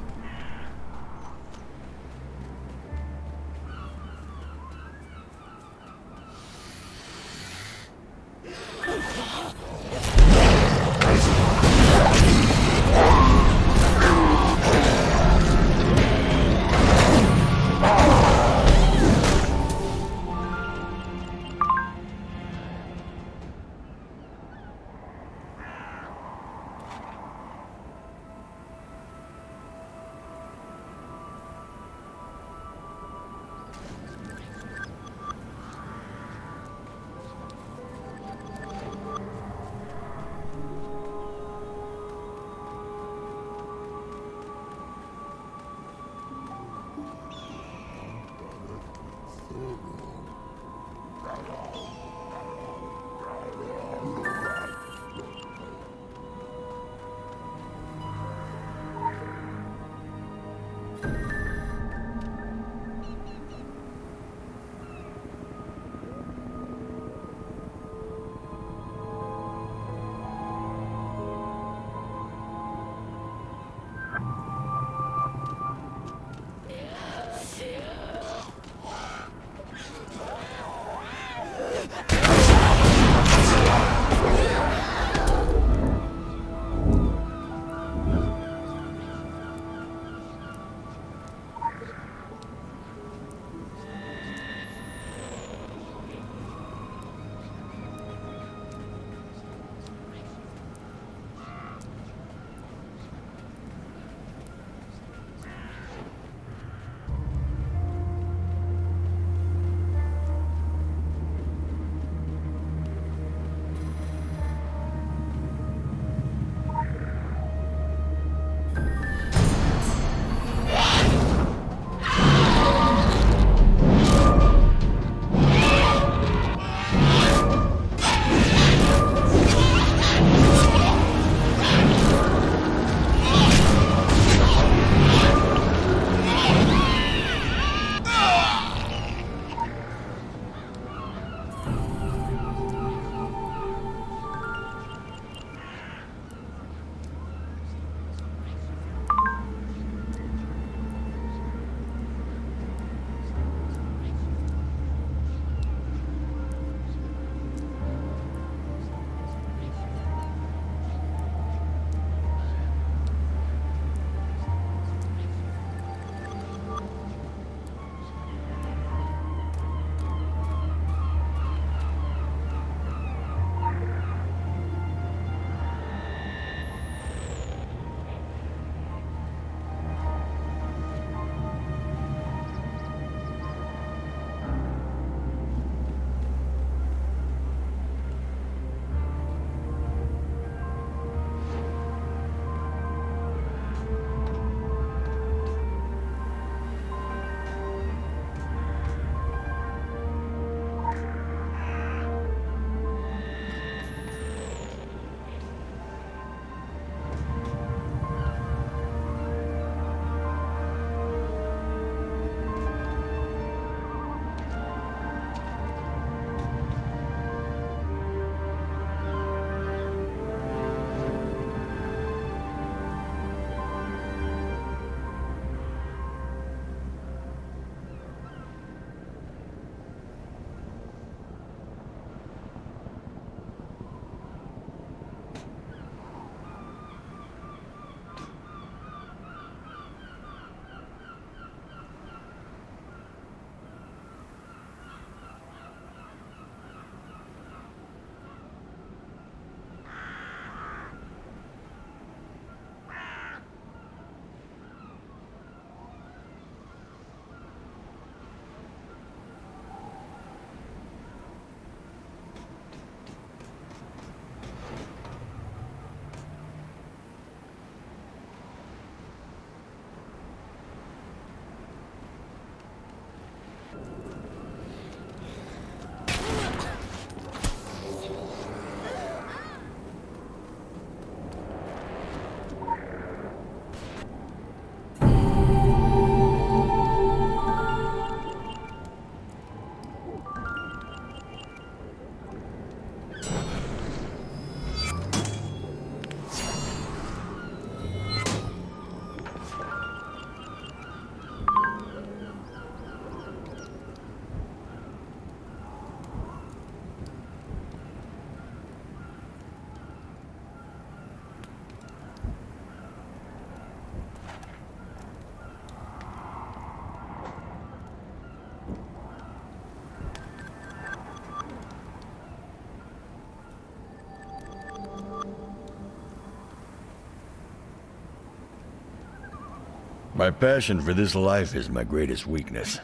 My passion for this life is my greatest weakness.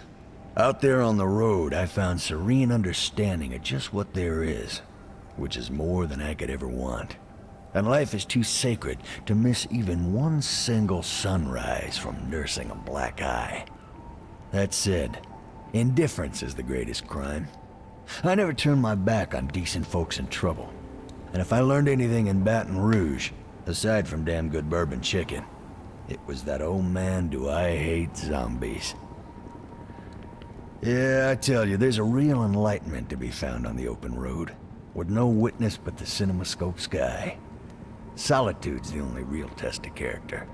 Out there on the road, I found serene understanding of just what there is, which is more than I could ever want. And life is too sacred to miss even one single sunrise from nursing a black eye. That said, indifference is the greatest crime. I never turn my back on decent folks in trouble. And if I learned anything in Baton Rouge, aside from damn good bourbon chicken, it was that, oh man, do I hate zombies. Yeah, I tell you, there's a real enlightenment to be found on the open road, with no witness but the cinemascope sky. Solitude's the only real test of character.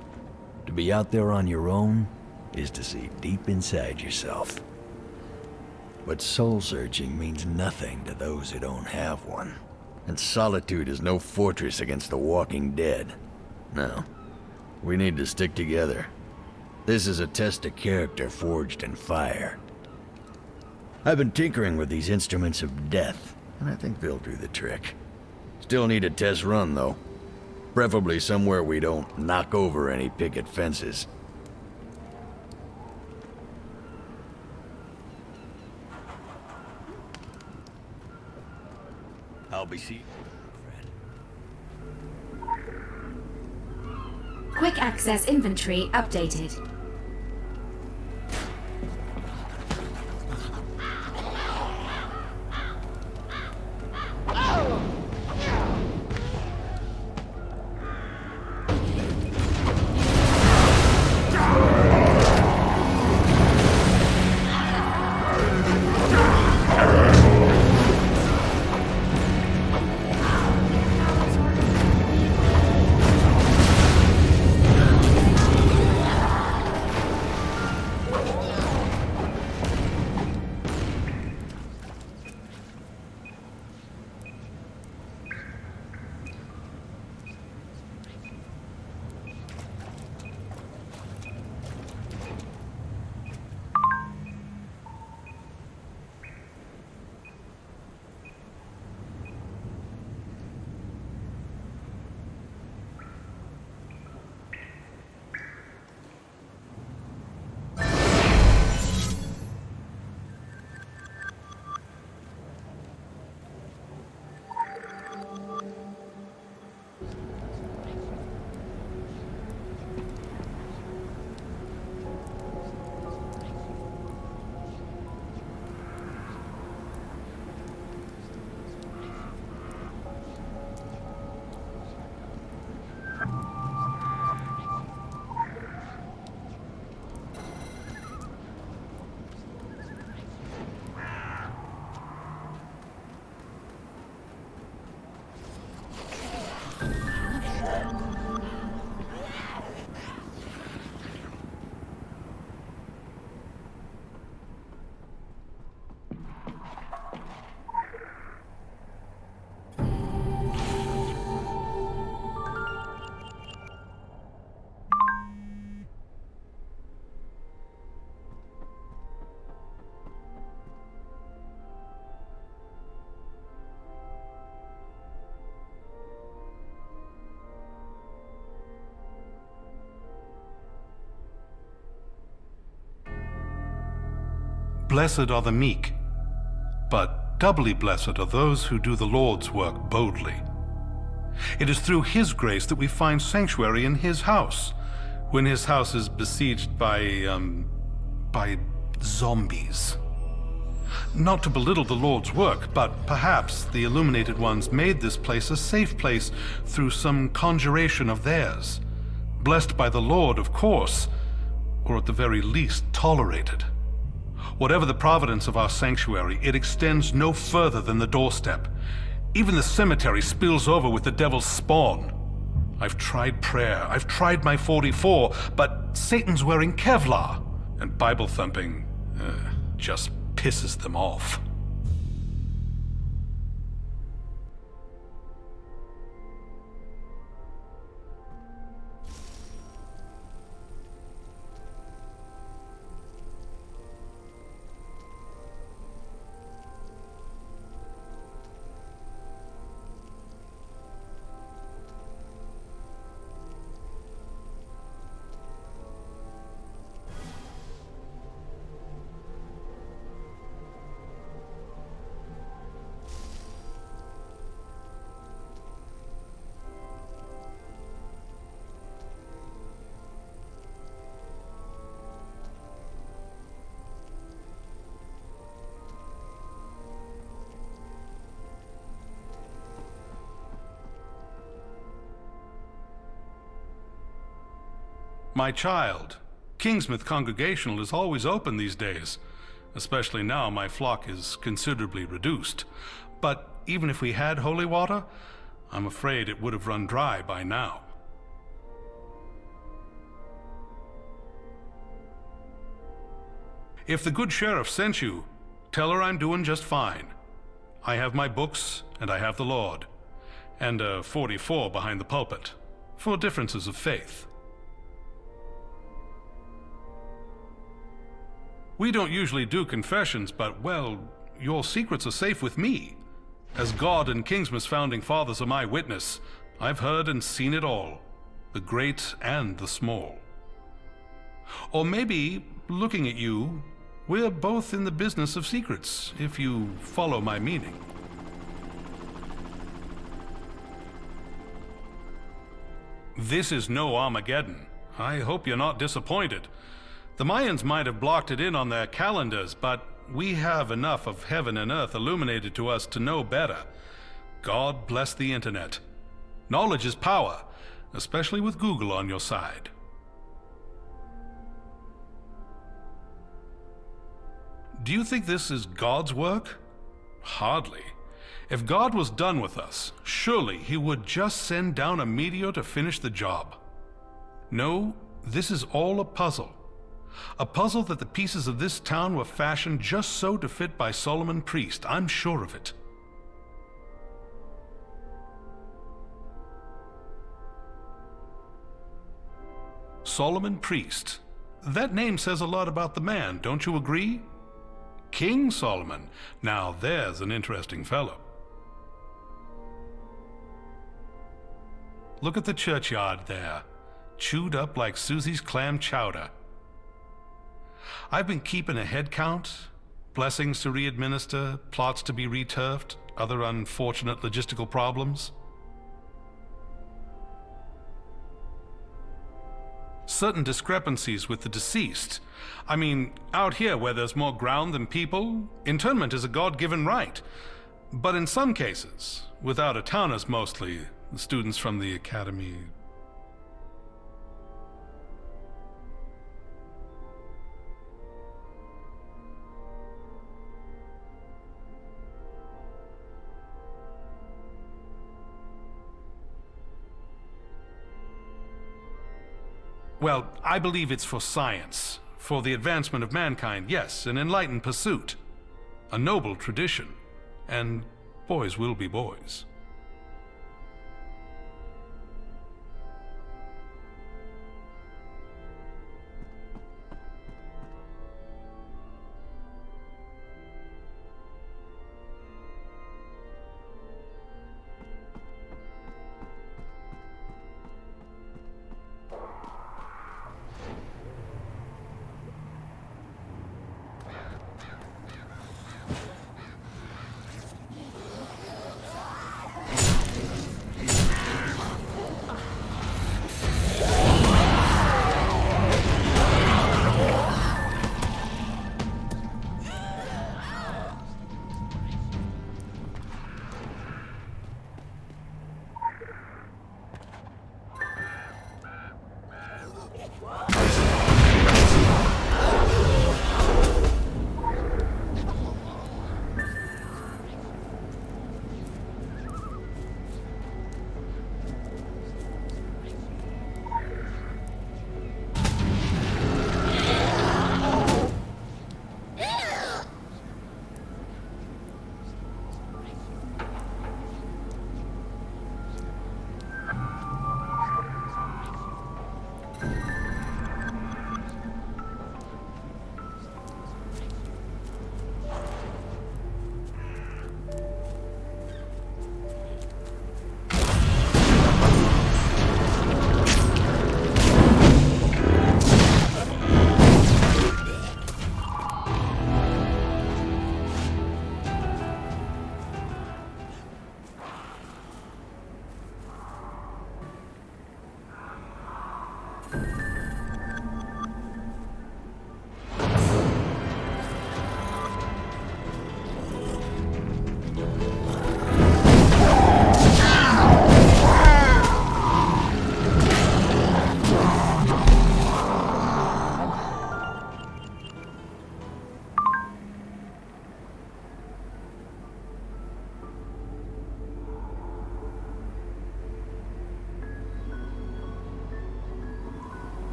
To be out there on your own is to see deep inside yourself. But soul-searching means nothing to those who don't have one. And solitude is no fortress against the walking dead. No, we need to stick together. This is a test of character forged in fire. I've been tinkering with these instruments of death, and I think they'll do the trick. Still need a test run, though. Preferably somewhere we don't knock over any picket fences. I'll be seeing you, friend. Quick access inventory updated. Blessed are the meek, but doubly blessed are those who do the Lord's work boldly. It is through His grace that we find sanctuary in His house, when His house is besieged by zombies. Not to belittle the Lord's work, but perhaps the illuminated ones made this place a safe place through some conjuration of theirs. Blessed by the Lord, of course, or at the very least tolerated. Whatever the providence of our sanctuary, it extends no further than the doorstep. Even the cemetery spills over with the devil's spawn. I've tried prayer, I've tried my 44, but Satan's wearing Kevlar, and Bible thumping just pisses them off. My child, Kingsmouth Congregationale is always open these days. Especially now my flock is considerably reduced. But even if we had holy water, I'm afraid it would have run dry by now. If the good sheriff sent you, tell her I'm doing just fine. I have my books, and I have the Lord, and a 44 behind the pulpit, for differences of faith. We don't usually do confessions, but, well, your secrets are safe with me. As God and Kingsmouth's founding fathers are my witness, I've heard and seen it all, the great and the small. Or maybe, looking at you, we're both in the business of secrets, if you follow my meaning. This is no Armageddon. I hope you're not disappointed. The Mayans might have blocked it in on their calendars, but we have enough of heaven and earth illuminated to us to know better. God bless the internet. Knowledge is power, especially with Google on your side. Do you think this is God's work? Hardly. If God was done with us, surely he would just send down a meteor to finish the job. No, this is all a puzzle. A puzzle that the pieces of this town were fashioned just so to fit by Solomon Priest, I'm sure of it. Solomon Priest. That name says a lot about the man, don't you agree? King Solomon. Now there's an interesting fellow. Look at the churchyard there, chewed up like Susie's clam chowder. I've been keeping a head count, blessings to re-administer, plots to be returfed, other unfortunate logistical problems. Certain discrepancies with the deceased. I mean, out here where there's more ground than people, internment is a God-given right. But in some cases, with out-of-towners mostly, the students from the academy. Well, I believe it's for science, for the advancement of mankind, yes, an enlightened pursuit, a noble tradition, and boys will be boys.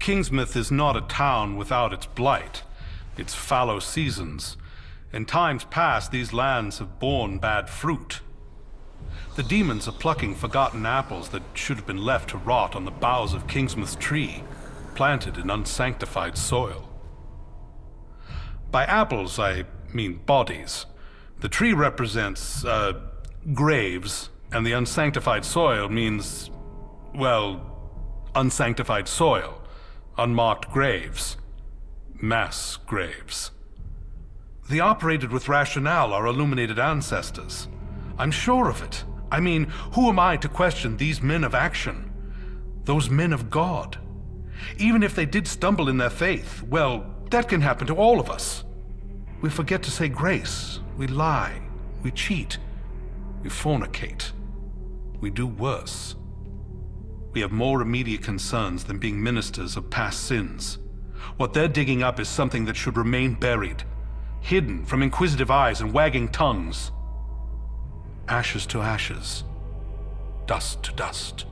Kingsmouth is not a town without its blight, its fallow seasons. In times past, these lands have borne bad fruit. The demons are plucking forgotten apples that should have been left to rot on the boughs of Kingsmouth's tree, planted in unsanctified soil. By apples, I mean bodies. The tree represents, graves, and the unsanctified soil means, well, unsanctified soil, unmarked graves, mass graves. They operated with rationale, our illuminated ancestors. I'm sure of it. I mean, who am I to question these men of action? Those men of God. Even if they did stumble in their faith, well, that can happen to all of us. We forget to say grace. We lie. We cheat. We fornicate. We do worse. We have more immediate concerns than being ministers of past sins. What they're digging up is something that should remain buried, hidden from inquisitive eyes and wagging tongues. Ashes to ashes, dust to dust.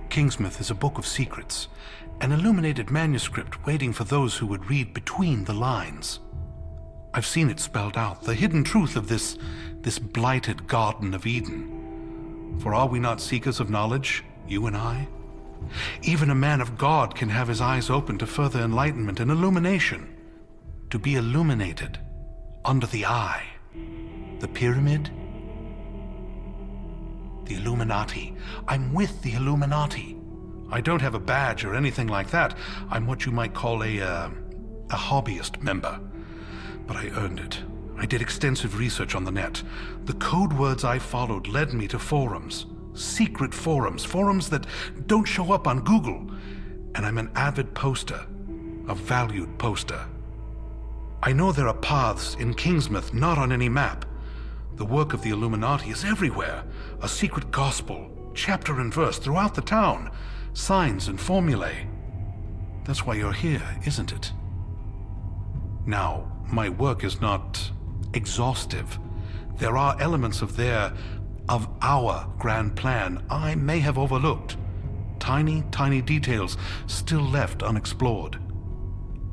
Kingsmouth is a book of secrets, an illuminated manuscript waiting for those who would read between the lines. I've seen it spelled out, the hidden truth of this blighted Garden of Eden. For are we not seekers of knowledge, you and I? Even a man of God can have his eyes open to further enlightenment and illumination. To be illuminated under the eye. The pyramid? The Illuminati. I'm with the Illuminati. I don't have a badge or anything like that. I'm what you might call a hobbyist member. But I earned it. I did extensive research on the net. The code words I followed led me to forums. Secret forums. Forums that don't show up on Google. And I'm an avid poster. A valued poster. I know there are paths in Kingsmouth not on any map. The work of the Illuminati is everywhere. A secret gospel, chapter and verse throughout the town. Signs and formulae. That's why you're here, isn't it? Now, my work is not exhaustive. There are elements of our grand plan I may have overlooked. Tiny, tiny details still left unexplored.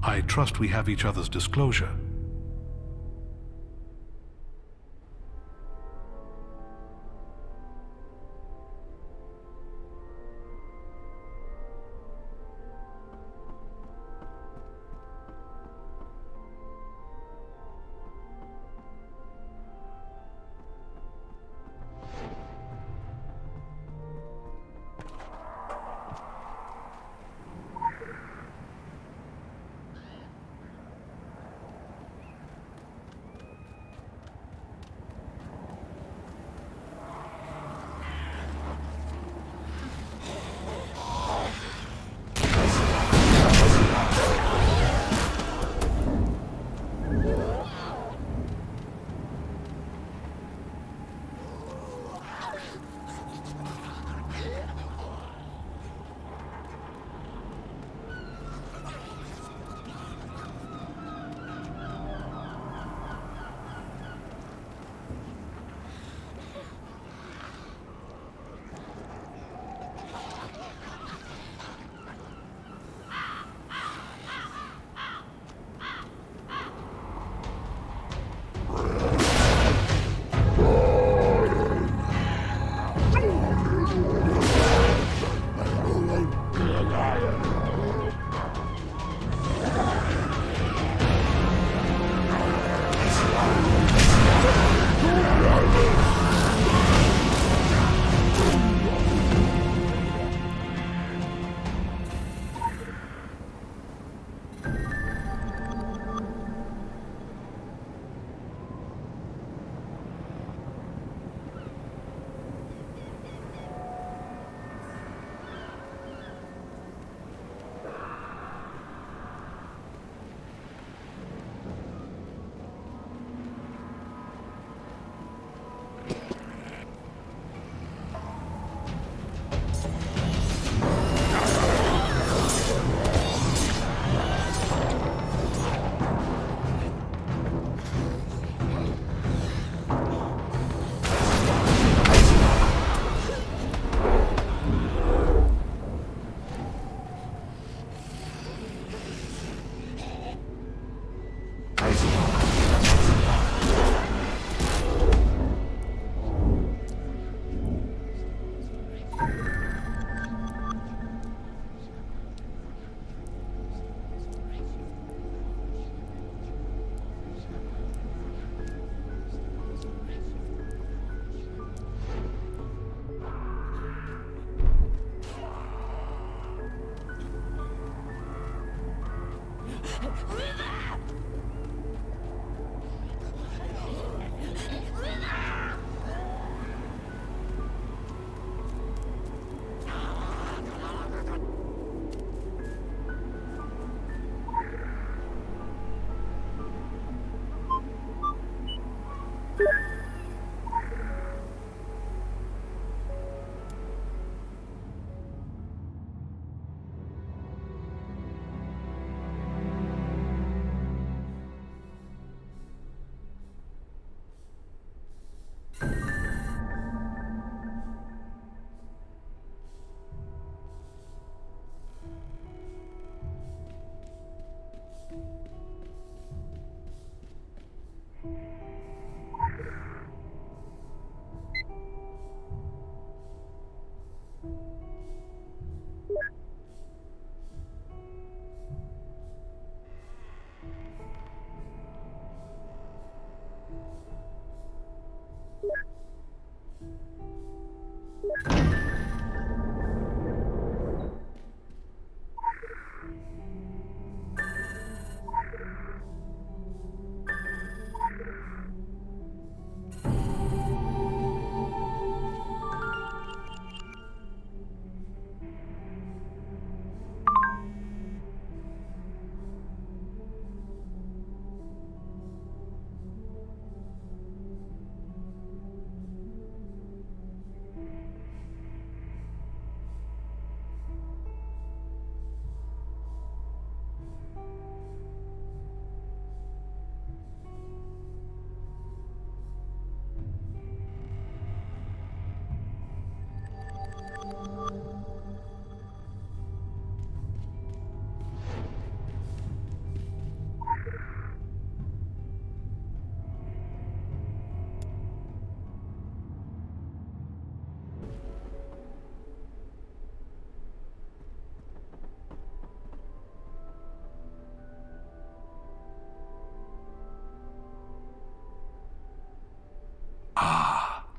I trust we have each other's disclosure.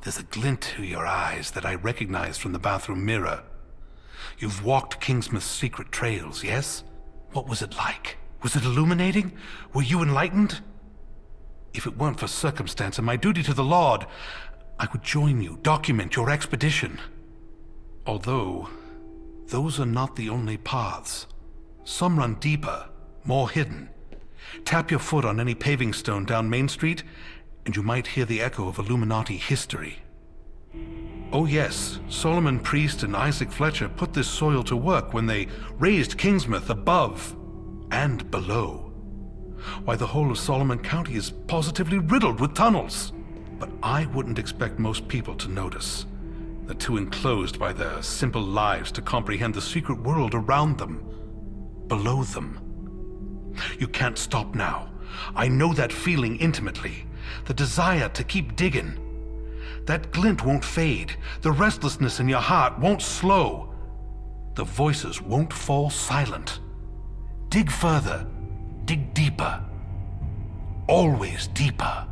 There's a glint to your eyes that I recognize from the bathroom mirror. You've walked Kingsmouth's secret trails, yes? What was it like? Was it illuminating? Were you enlightened? If it weren't for circumstance and my duty to the Lord, I would join you, document your expedition. Although, those are not the only paths. Some run deeper, more hidden. Tap your foot on any paving stone down Main Street, and you might hear the echo of Illuminati history. Oh yes, Solomon Priest and Isaac Fletcher put this soil to work when they raised Kingsmouth above and below. Why, the whole of Solomon County is positively riddled with tunnels. But I wouldn't expect most people to notice. They're too enclosed by their simple lives to comprehend the secret world around them, below them. You can't stop now. I know that feeling intimately. The desire to keep digging. That glint won't fade. The restlessness in your heart won't slow. The voices won't fall silent. Dig further. Dig deeper. Always deeper.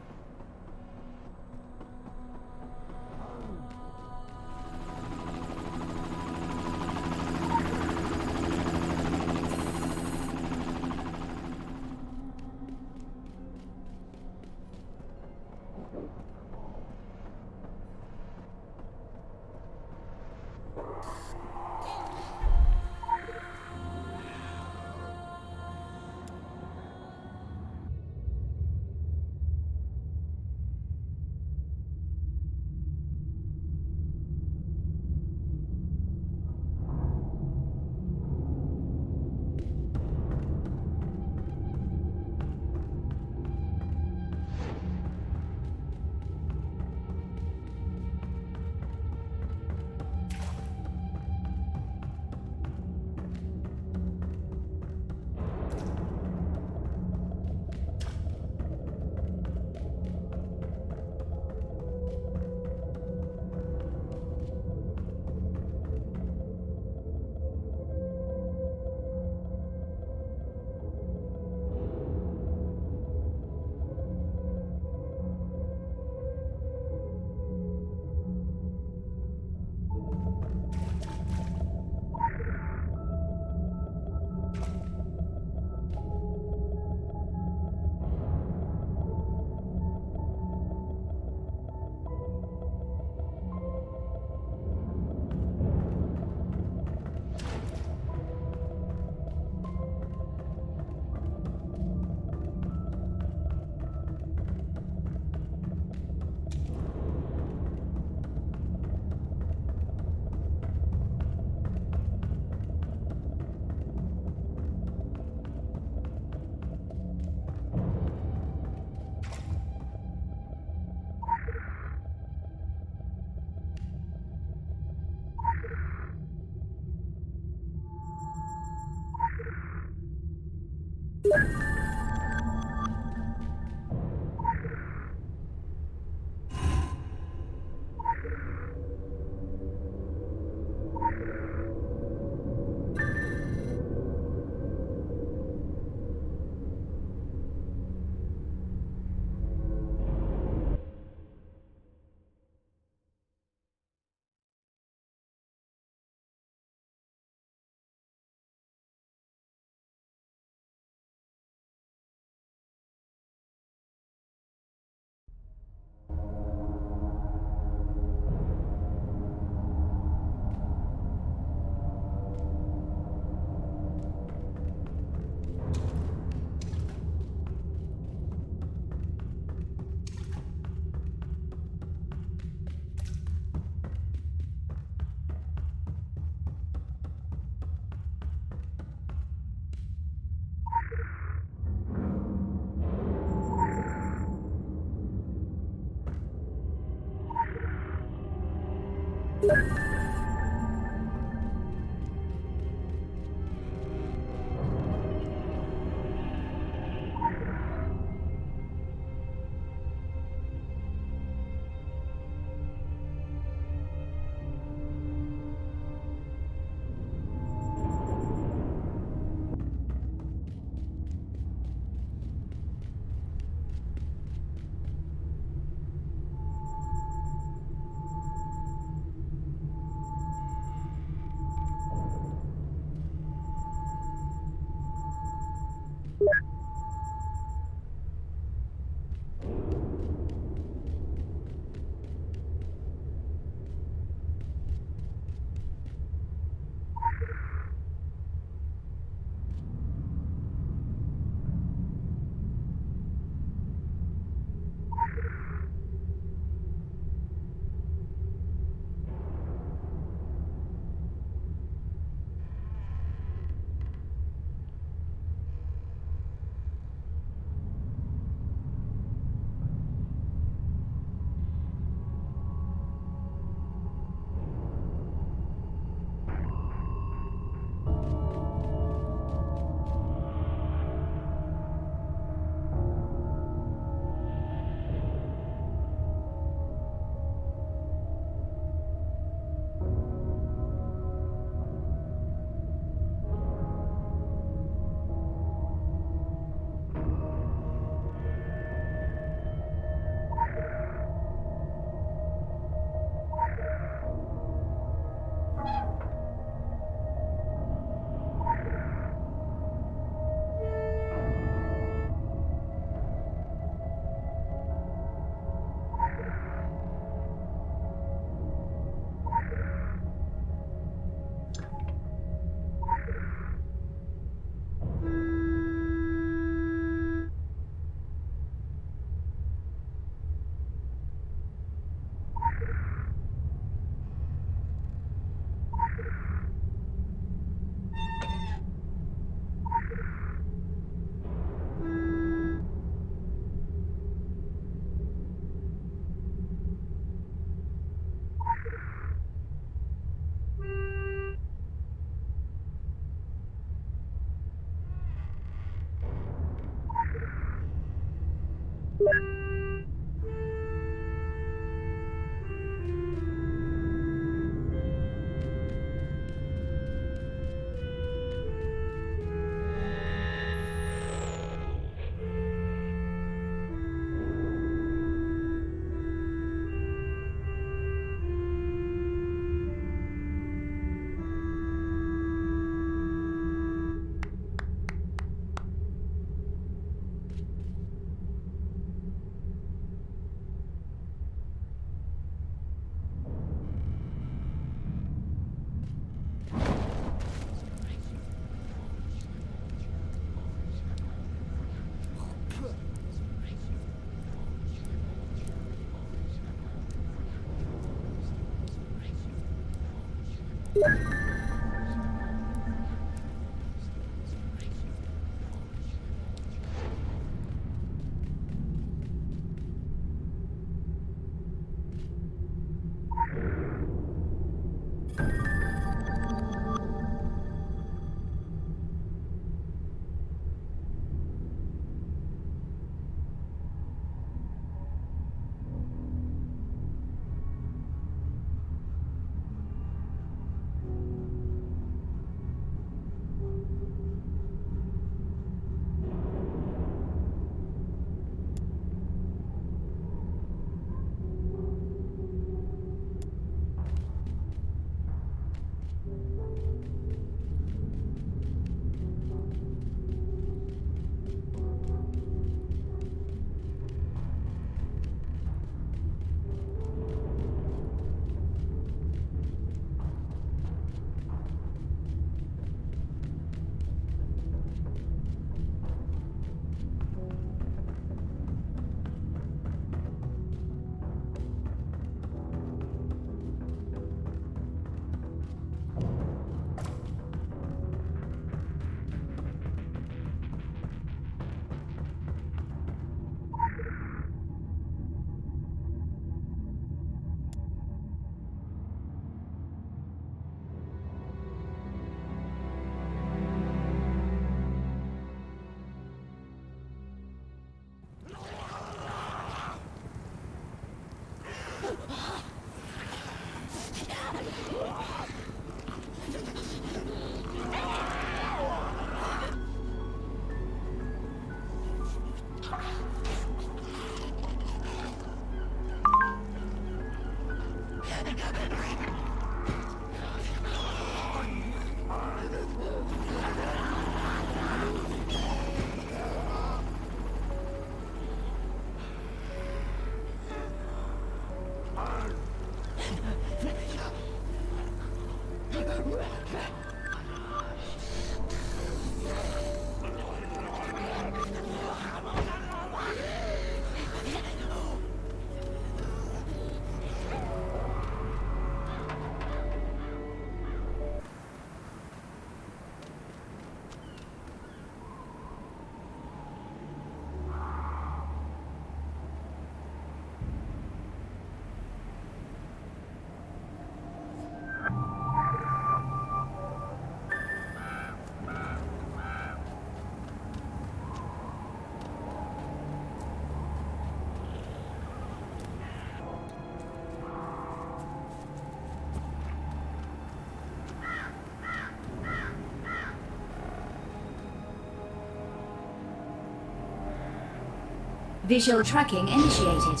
Visual tracking initiated.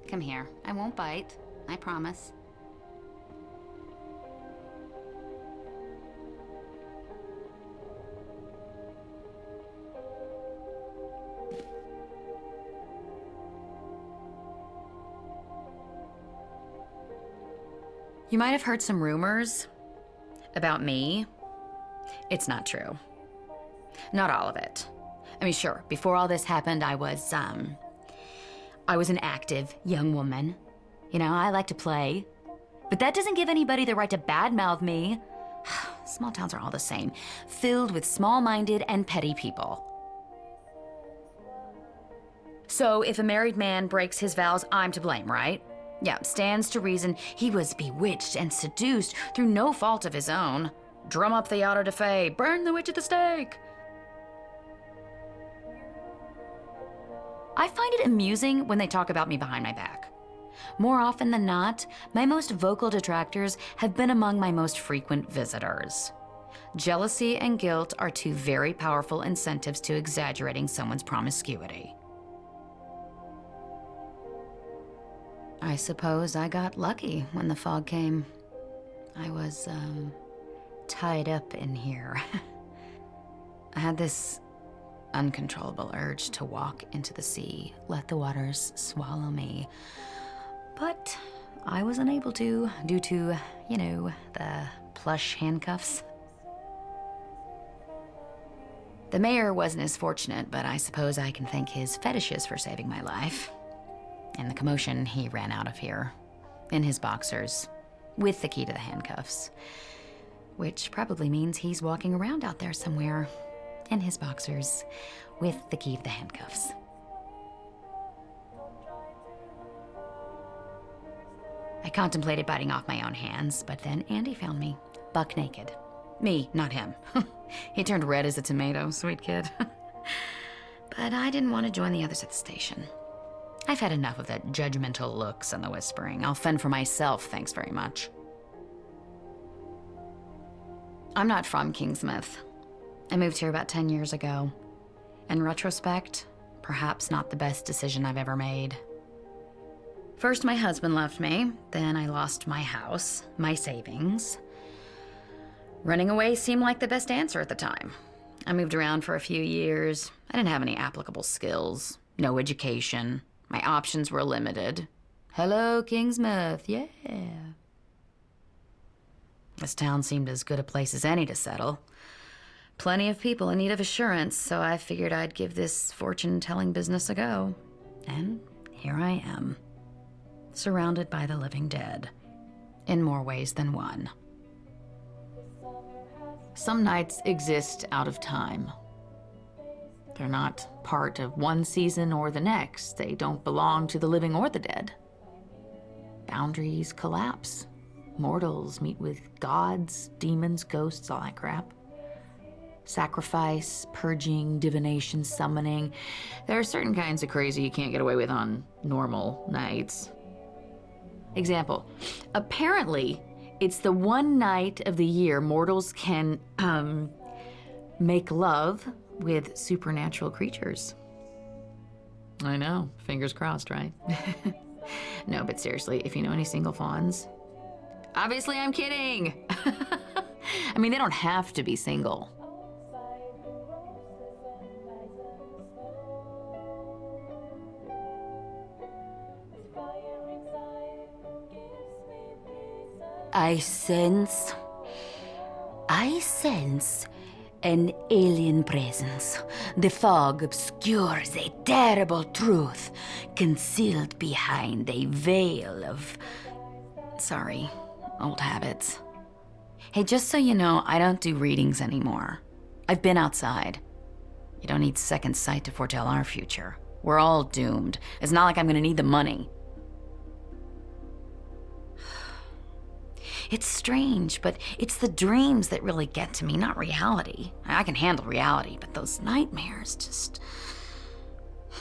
Come here. I won't bite. I promise. You might have heard some rumors about me. It's not true. Not all of it. I mean, sure, before all this happened, I was an active young woman. You know, I like to play. But that doesn't give anybody the right to badmouth me. Small towns are all the same, filled with small-minded and petty people. So if a married man breaks his vows, I'm to blame, right? Yeah, stands to reason he was bewitched and seduced through no fault of his own. Drum up the auto da fe, burn the witch at the stake. I find it amusing when they talk about me behind my back. More often than not, my most vocal detractors have been among my most frequent visitors. Jealousy and guilt are two very powerful incentives to exaggerating someone's promiscuity. I suppose I got lucky when the fog came. I was, tied up in here. I had this uncontrollable urge to walk into the sea, let the waters swallow me. But I was unable to, due to, you know, the plush handcuffs. The mayor wasn't as fortunate, but I suppose I can thank his fetishes for saving my life. In the commotion, he ran out of here, in his boxers, with the key to the handcuffs. Which probably means he's walking around out there somewhere, in his boxers, with the key to the handcuffs. I contemplated biting off my own hands, but then Andy found me, buck naked. Me, not him. He turned red as a tomato, sweet kid. But I didn't want to join the others at the station. I've had enough of the judgmental looks and the whispering. I'll fend for myself, thanks very much. I'm not from Kingsmouth. I moved here about 10 years ago. In retrospect, perhaps not the best decision I've ever made. First, my husband left me, then I lost my house, my savings. Running away seemed like the best answer at the time. I moved around for a few years. I didn't have any applicable skills, no education. My options were limited. Hello, Kingsmouth, yeah. This town seemed as good a place as any to settle. Plenty of people in need of assurance, so I figured I'd give this fortune-telling business a go. And here I am, surrounded by the living dead, in more ways than one. Some nights exist out of time. They're not part of one season or the next. They don't belong to the living or the dead. Boundaries collapse. Mortals meet with gods, demons, ghosts, all that crap. Sacrifice, purging, divination, summoning. There are certain kinds of crazy you can't get away with on normal nights. Example, apparently, it's the one night of the year mortals can, make love with supernatural creatures. I know, fingers crossed, right? No, but seriously, if you know any single fawns... Obviously, I'm kidding! I mean, they don't have to be single. I sense an alien presence. The fog obscures a terrible truth concealed behind a veil of... Sorry, old habits. Hey, just so you know, I don't do readings anymore. I've been outside. You don't need second sight to foretell our future. We're all doomed. It's not like I'm gonna need the money. It's strange, but it's the dreams that really get to me, not reality. I can handle reality, but those nightmares just...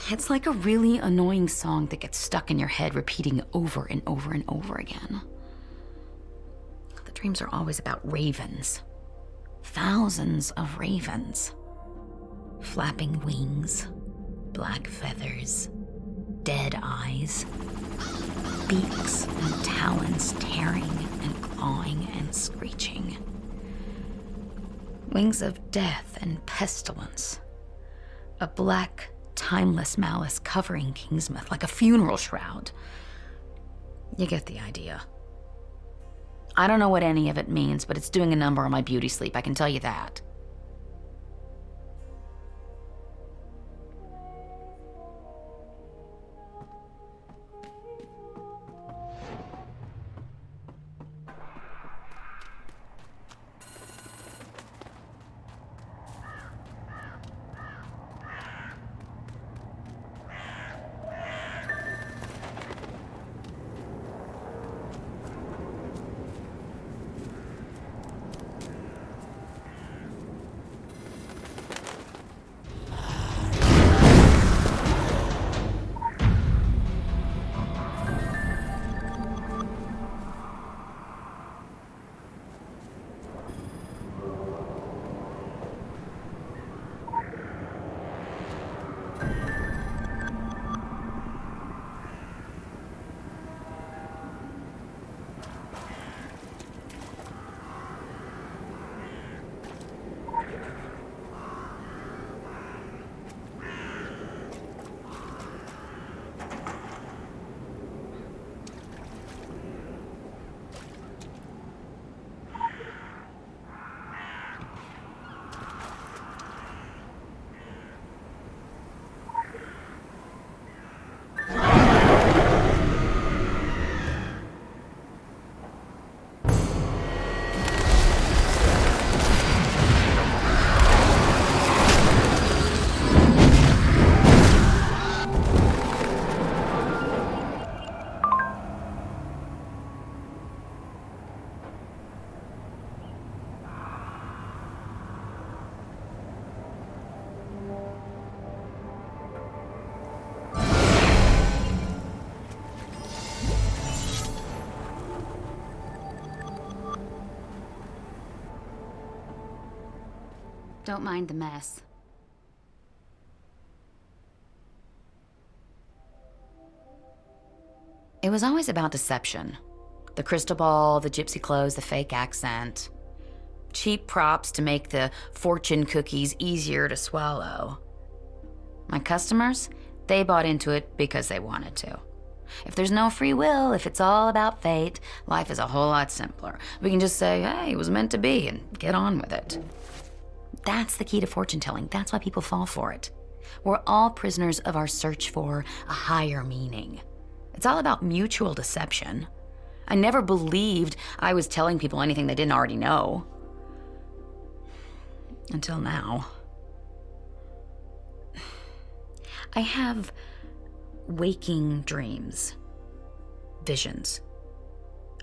It's like a really annoying song that gets stuck in your head repeating over and over and over again. The dreams are always about ravens. Thousands of ravens. Flapping wings, black feathers, dead eyes, beaks and talons tearing and clawing and screeching. Wings of death and pestilence. A black, timeless malice covering Kingsmouth like a funeral shroud. You get the idea. I don't know what any of it means, but it's doing a number on my beauty sleep, I can tell you that. Don't mind the mess. It was always about deception. The crystal ball, the gypsy clothes, the fake accent. Cheap props to make the fortune cookies easier to swallow. My customers, they bought into it because they wanted to. If there's no free will, if it's all about fate, life is a whole lot simpler. We can just say, hey, it was meant to be, and get on with it. That's the key to fortune telling. That's why people fall for it. We're all prisoners of our search for a higher meaning. It's all about mutual deception. I never believed I was telling people anything they didn't already know. Until now. I have waking dreams. Visions.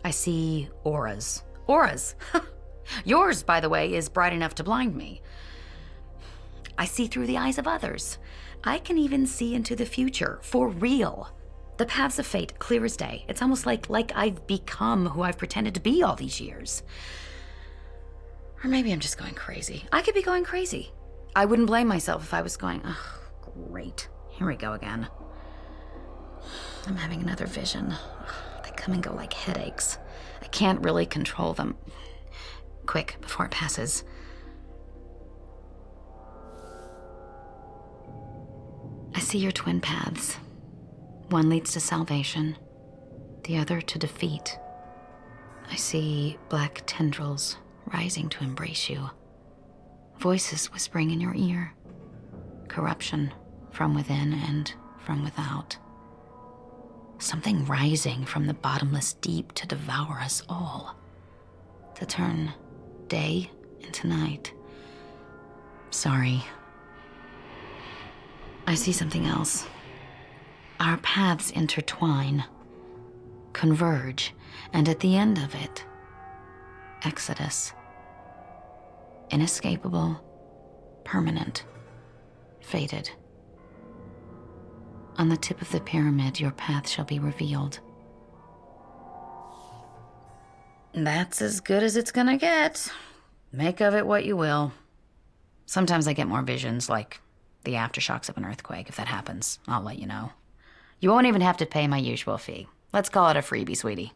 I see auras. Auras! Yours, by the way, is bright enough to blind me. I see through the eyes of others. I can even see into the future, for real. The paths of fate, clear as day. It's almost like I've become who I've pretended to be all these years. Or maybe I'm just going crazy. I could be going crazy. I wouldn't blame myself if I was going, oh, great. Here we go again. I'm having another vision. They come and go like headaches. I can't really control them. Quick, before it passes. I see your twin paths. One leads to salvation, the other to defeat. I see black tendrils rising to embrace you. Voices whispering in your ear. Corruption from within and from without. Something rising from the bottomless deep to devour us all. To turn day into night. Sorry. I see something else. Our paths intertwine, converge, and at the end of it, Exodus. Inescapable, permanent, fated. On the tip of the pyramid, your path shall be revealed. That's as good as it's gonna get. Make of it what you will. Sometimes I get more visions, like the aftershocks of an earthquake. If that happens, I'll let you know. You won't even have to pay my usual fee. Let's call it a freebie, sweetie.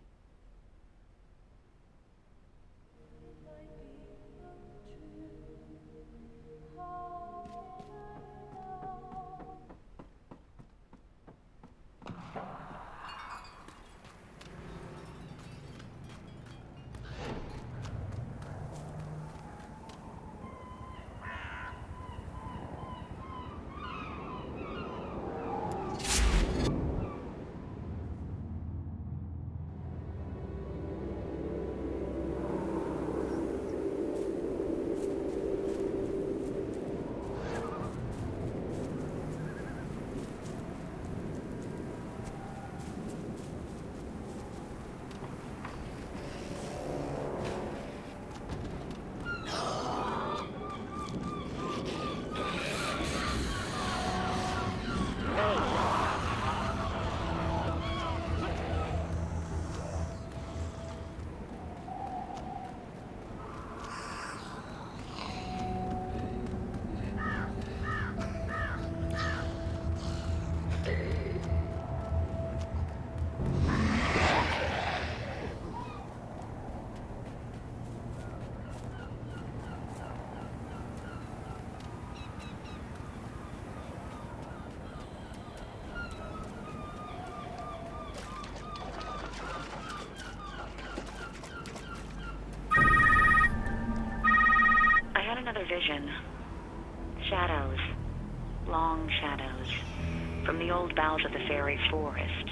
Vision. Shadows. Long shadows. From the old boughs of the fairy forest.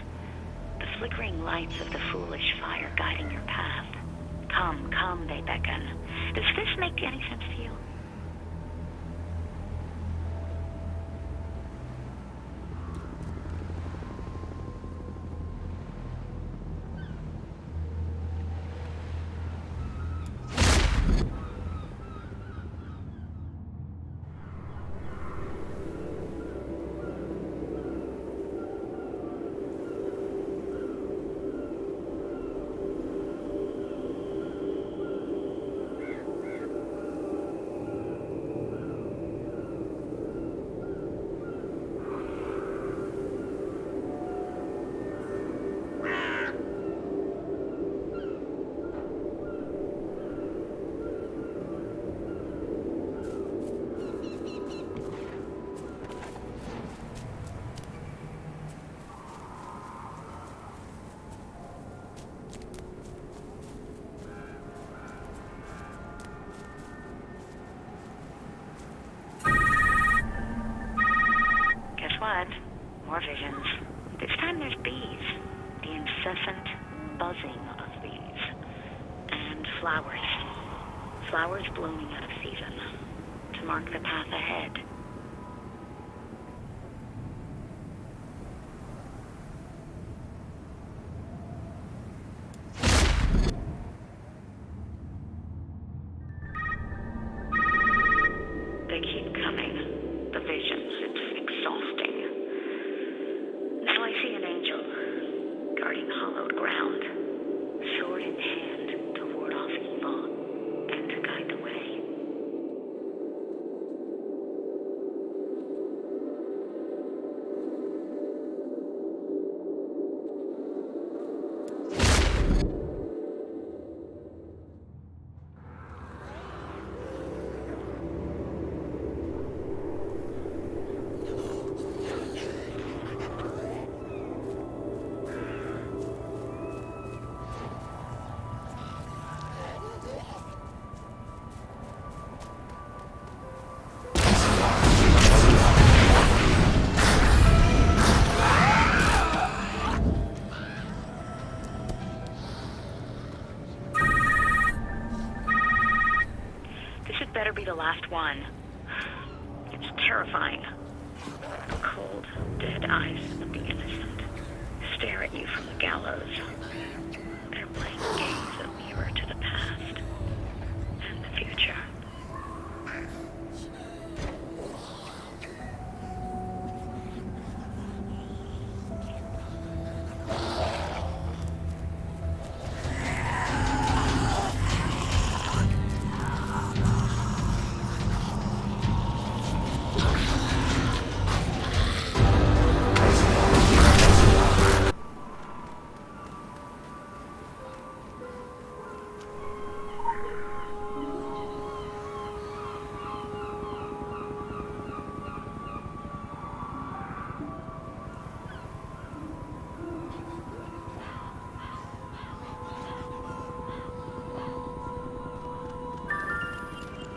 The flickering lights of the foolish fire guiding your path. Come, come, they beckon. Does this make any sense to you? more visions. This time there's bees. The incessant buzzing of bees. And flowers. Flowers blooming out of season. To mark the path ahead. They keep coming. The visions, it's exhausting. Now I see an angel, guarding hollowed ground, sword in hand to ward off evil and to guide the way. Better be the last one. It's terrifying. Cold, dead eyes of the innocent stare at you from the gallows. Their blank gaze a mirror to the past and the future.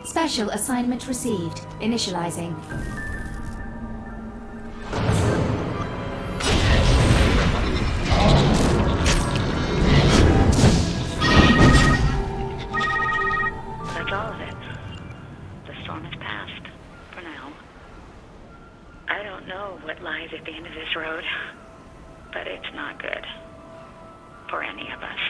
Special assignment received. Initializing. That's all of it. The storm is past, for now. I don't know what lies at the end of this road, but it's not good. For any of us.